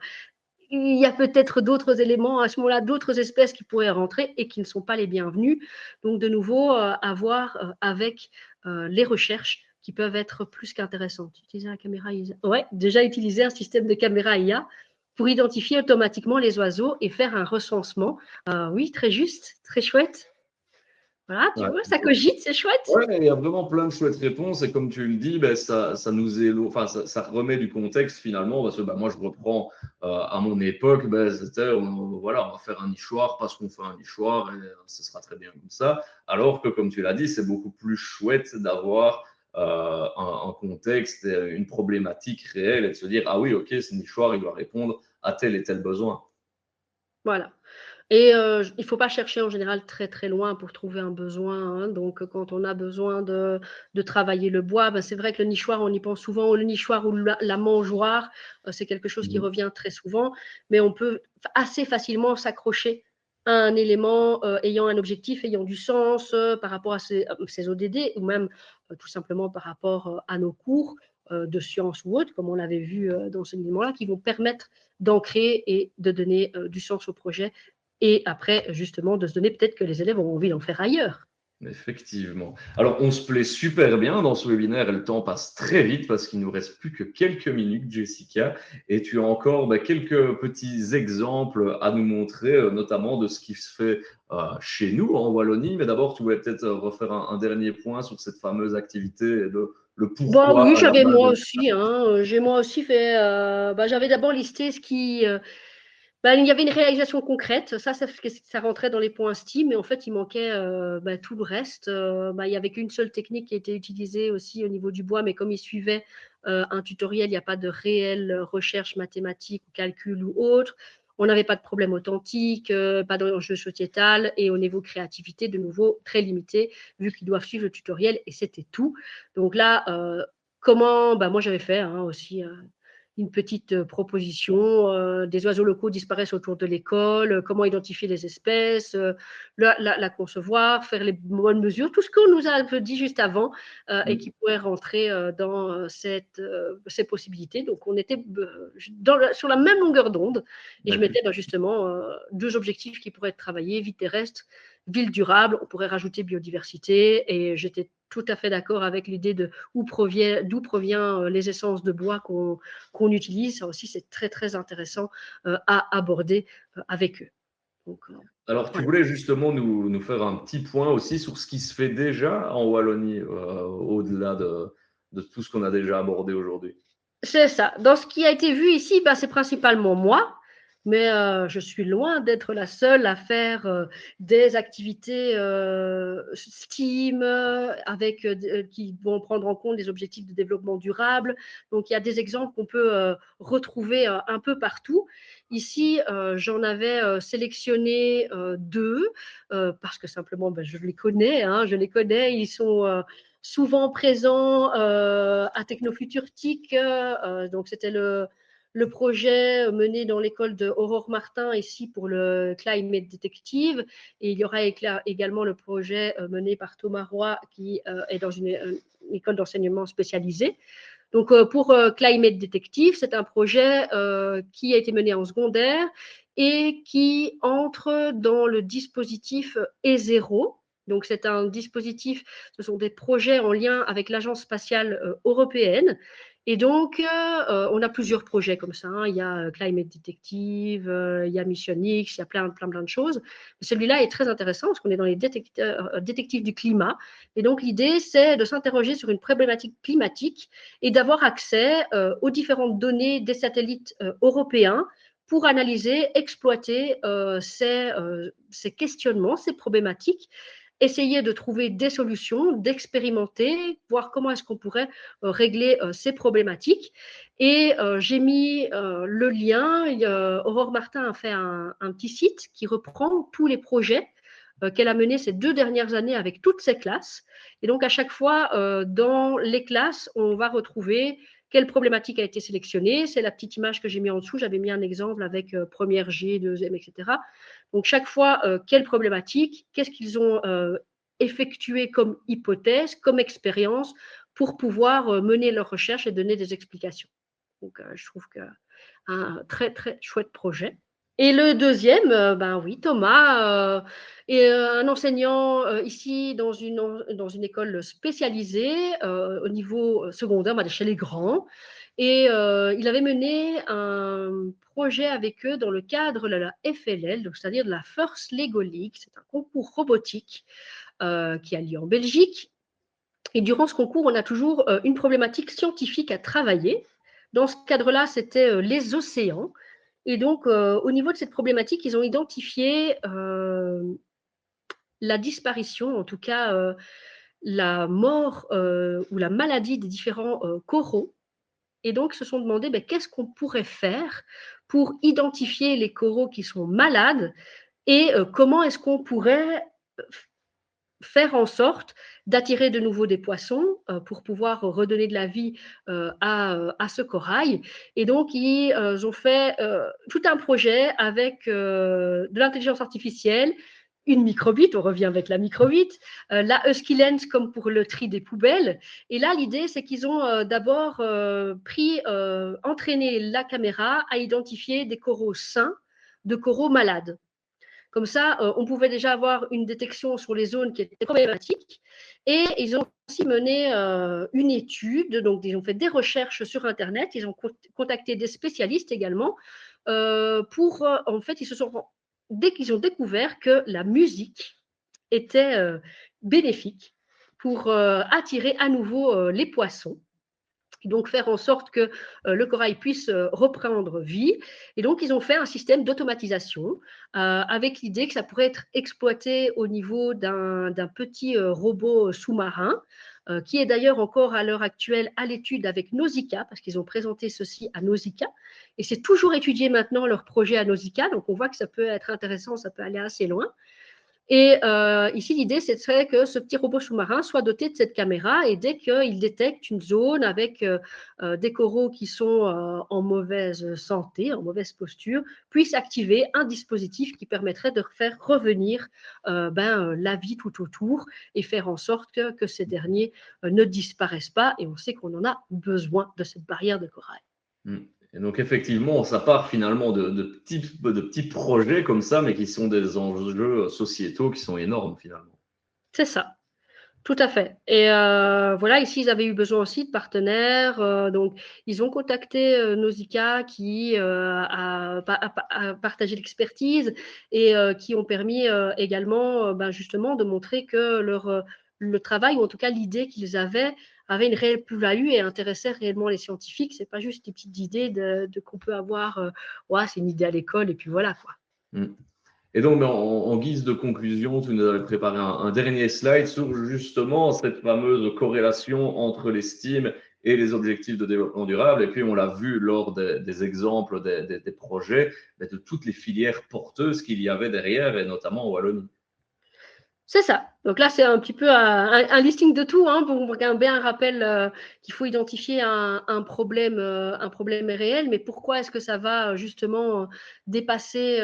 Il y a peut-être d'autres éléments à ce moment-là, d'autres espèces qui pourraient rentrer et qui ne sont pas les bienvenues. Donc, de nouveau, à voir avec les recherches qui peuvent être plus qu'intéressantes. Utiliser la caméra IA. Ouais, déjà utiliser un système de caméra IA pour identifier automatiquement les oiseaux et faire un recensement. Oui, très juste, très chouette. Voilà, tu vois, ça cogite, c'est chouette.
Ouais, il y a vraiment plein de chouettes réponses et comme tu le dis, ça nous enfin, ça remet du contexte finalement parce que moi je reprends à mon époque, c'était voilà, on va faire un nichoir parce qu'on fait un nichoir et ce sera très bien comme ça. Alors que comme tu l'as dit, c'est beaucoup plus chouette d'avoir un contexte, une problématique réelle et de se dire ah oui, ok, ce nichoir il doit répondre à tel et tel besoin.
Voilà. Et il ne faut pas chercher en général très très loin pour trouver un besoin, hein. Donc quand on a besoin de travailler le bois, c'est vrai que le nichoir, on y pense souvent, le nichoir ou la mangeoire, c'est quelque chose qui revient très souvent, mais on peut assez facilement s'accrocher à un élément ayant un objectif, ayant du sens par rapport à ces ODD ou même tout simplement par rapport à nos cours de sciences ou autres, comme on l'avait vu dans ce élément-là, qui vont permettre d'ancrer et de donner du sens au projet et après, justement, de se donner peut-être que les élèves ont envie d'en faire ailleurs.
Effectivement. Alors, on se plaît super bien dans ce webinaire et le temps passe très vite parce qu'il nous reste plus que quelques minutes, Jessica, et tu as encore quelques petits exemples à nous montrer, notamment de ce qui se fait chez nous en Wallonie. Mais d'abord, tu voulais peut-être refaire un dernier point sur cette fameuse activité et le
Bon,
pourquoi
oui,
à la
j'avais
base.
moi aussi, hein, j'ai moi aussi fait, j'avais d'abord listé ce qui, il y avait une réalisation concrète, ça rentrait dans les points STEAM, mais en fait, il manquait tout le reste. Il n'y avait qu'une seule technique qui était utilisée aussi au niveau du bois, mais comme il suivait un tutoriel, il n'y a pas de réelle recherche mathématique ou calcul ou autre. On n'avait pas de problème authentique, pas d'enjeu sociétal, et au niveau créativité, de nouveau, très limité, vu qu'ils doivent suivre le tutoriel, et c'était tout. Donc là, comment, moi j'avais fait aussi une petite proposition. Des oiseaux locaux disparaissent autour de l'école, comment identifier les espèces, la concevoir, faire les bonnes mesures, tout ce qu'on nous a dit juste avant et qui pourrait rentrer dans ces possibilités. Donc on était sur la même longueur d'onde, et je mettais justement 2 objectifs qui pourraient être travaillés: vie terrestre, ville durable. On pourrait rajouter biodiversité, et j'étais tout à fait d'accord avec l'idée d'où provient les essences de bois qu'on utilise. Ça aussi, c'est très, très intéressant à aborder avec eux. Donc,
Alors, tu voulais justement nous faire un petit point aussi sur ce qui se fait déjà en Wallonie, au-delà de tout ce qu'on a déjà abordé aujourd'hui.
C'est ça. Dans ce qui a été vu ici, c'est principalement moi, mais je suis loin d'être la seule à faire des activités STEAM qui vont prendre en compte les objectifs de développement durable. Donc, il y a des exemples qu'on peut retrouver un peu partout. Ici, j'en avais sélectionné 2 parce que simplement, je les connais. Ils sont souvent présents à Technofuture TIC. Donc, c'était le projet mené dans l'école de Aurore Martin ici pour le Climate Detective. Et il y aura également le projet mené par Thomas Roy qui est dans une école d'enseignement spécialisée. Donc, pour Climate Detective, c'est un projet qui a été mené en secondaire et qui entre dans le dispositif E0. Donc, c'est un dispositif, ce sont des projets en lien avec l'Agence spatiale européenne. Et donc, on a plusieurs projets comme ça. Il y a Climate Detective, il y a Mission X, il y a plein de choses. Celui-là est très intéressant parce qu'on est dans les détectives du climat. Et donc, l'idée, c'est de s'interroger sur une problématique climatique et d'avoir accès aux différentes données des satellites européens pour analyser, exploiter ces questionnements, ces problématiques, essayer de trouver des solutions, d'expérimenter, voir comment est-ce qu'on pourrait régler ces problématiques. Et j'ai mis le lien. Aurore Martin a fait un petit site qui reprend tous les projets qu'elle a menés ces 2 dernières années avec toutes ses classes. Et donc, à chaque fois, dans les classes, on va retrouver quelle problématique a été sélectionnée. C'est la petite image que j'ai mis en dessous. J'avais mis un exemple avec première G, deuxième, etc. Donc, chaque fois, quelle problématique, qu'est-ce qu'ils ont effectué comme hypothèse, comme expérience, pour pouvoir mener leurs recherches et donner des explications. Donc, je trouve qu'un très, très chouette projet. Et le deuxième, oui, Thomas est un enseignant ici dans une école spécialisée au niveau secondaire, chez les grands. Et il avait mené un projet avec eux dans le cadre de la FLL, donc c'est-à-dire de la First Lego League. C'est un concours robotique qui a lieu en Belgique. Et durant ce concours, on a toujours une problématique scientifique à travailler. Dans ce cadre-là, c'était les océans. Et donc, au niveau de cette problématique, ils ont identifié la disparition, en tout cas la mort ou la maladie des différents coraux. Et donc, ils se sont demandé qu'est-ce qu'on pourrait faire pour identifier les coraux qui sont malades et comment est-ce qu'on pourrait faire en sorte d'attirer de nouveau des poissons pour pouvoir redonner de la vie à ce corail. Et donc, ils ont fait tout un projet avec de l'intelligence artificielle, une microbite, on revient avec la microbite, la Husky Lens comme pour le tri des poubelles. Et là, l'idée, c'est qu'ils ont d'abord entraîné la caméra à identifier des coraux sains de coraux malades. Comme ça, on pouvait déjà avoir une détection sur les zones qui étaient problématiques. Et ils ont aussi mené une étude, donc ils ont fait des recherches sur Internet, ils ont contacté des spécialistes également en fait, dès qu'ils ont découvert que la musique était bénéfique pour attirer à nouveau les poissons. Donc faire en sorte que le corail puisse reprendre vie. Et donc, ils ont fait un système d'automatisation avec l'idée que ça pourrait être exploité au niveau d'un petit robot sous-marin qui est d'ailleurs encore à l'heure actuelle à l'étude avec Nausicaa, parce qu'ils ont présenté ceci à Nausicaa, et c'est toujours étudié maintenant leur projet à Nausicaa, donc on voit que ça peut être intéressant, ça peut aller assez loin. Et ici, l'idée, c'est que ce petit robot sous-marin soit doté de cette caméra et dès qu'il détecte une zone avec des coraux qui sont en mauvaise santé, en mauvaise posture, puisse activer un dispositif qui permettrait de faire revenir la vie tout autour et faire en sorte que ces derniers ne disparaissent pas. Et on sait qu'on en a besoin de cette barrière de corail.
Et donc, effectivement, ça part finalement de petits projets comme ça, mais qui sont des enjeux sociétaux qui sont énormes finalement.
C'est ça. Tout à fait. Et voilà, ici, ils avaient eu besoin aussi de partenaires. Donc, ils ont contacté Nausicaa qui a partagé l'expertise et qui ont permis également justement de montrer que le travail, ou en tout cas l'idée qu'ils avaient, avait une réelle plus-value et intéressait réellement les scientifiques. C'est pas juste des petites idées qu'on peut avoir. Ouais, c'est une idée à l'école et puis voilà quoi.
Et donc, en guise de conclusion, tu nous avais préparé un dernier slide sur justement cette fameuse corrélation entre l'estime et les objectifs de développement durable. Et puis, on l'a vu lors des exemples des projets, de toutes les filières porteuses qu'il y avait derrière, et notamment en Wallonie.
C'est ça. Donc là, c'est un petit peu un listing de tout pour bien un rappel qu'il faut identifier un problème réel, mais pourquoi est-ce que ça va justement dépasser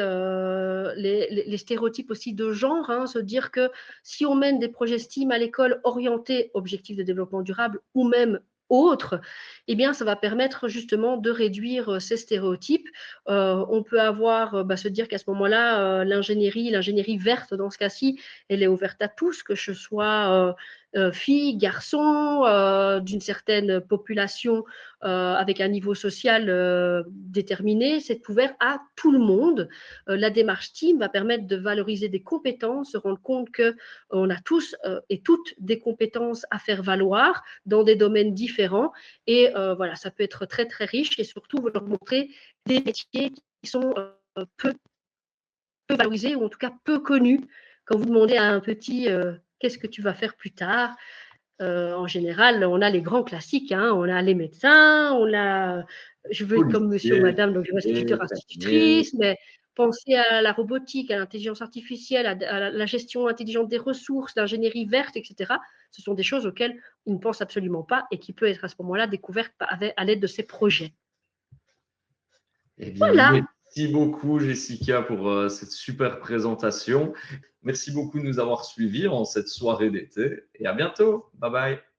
les stéréotypes aussi de genre, se dire que si on mène des projets STEAM à l'école orientés objectifs de développement durable ou même autres, eh bien, ça va permettre justement de réduire ces stéréotypes. On peut se dire qu'à ce moment-là, l'ingénierie verte, dans ce cas-ci, elle est ouverte à tous, que ce soit filles, garçons, d'une certaine population avec un niveau social déterminé, c'est ouvert à tout le monde. La démarche Team va permettre de valoriser des compétences, se rendre compte qu'on a tous et toutes des compétences à faire valoir dans des domaines différents. Et voilà, ça peut être très, très riche et surtout leur montrer des métiers qui sont peu valorisés ou en tout cas peu connus. Quand vous demandez à un petit qu'est-ce que tu vas faire plus tard, en général, on a les grands classiques. On a les médecins, on a je veux être comme monsieur ou madame, donc je vais instituteur, institutrice, mais pensez à la robotique, à l'intelligence artificielle, à la gestion intelligente des ressources, l'ingénierie verte, etc. Ce sont des choses auxquelles ils ne pensent absolument pas et qui peuvent être à ce moment-là découvertes à l'aide de ces projets.
Eh bien,
voilà.
Merci beaucoup, Jessica, pour cette super présentation. Merci beaucoup de nous avoir suivis en cette soirée d'été et à bientôt. Bye bye.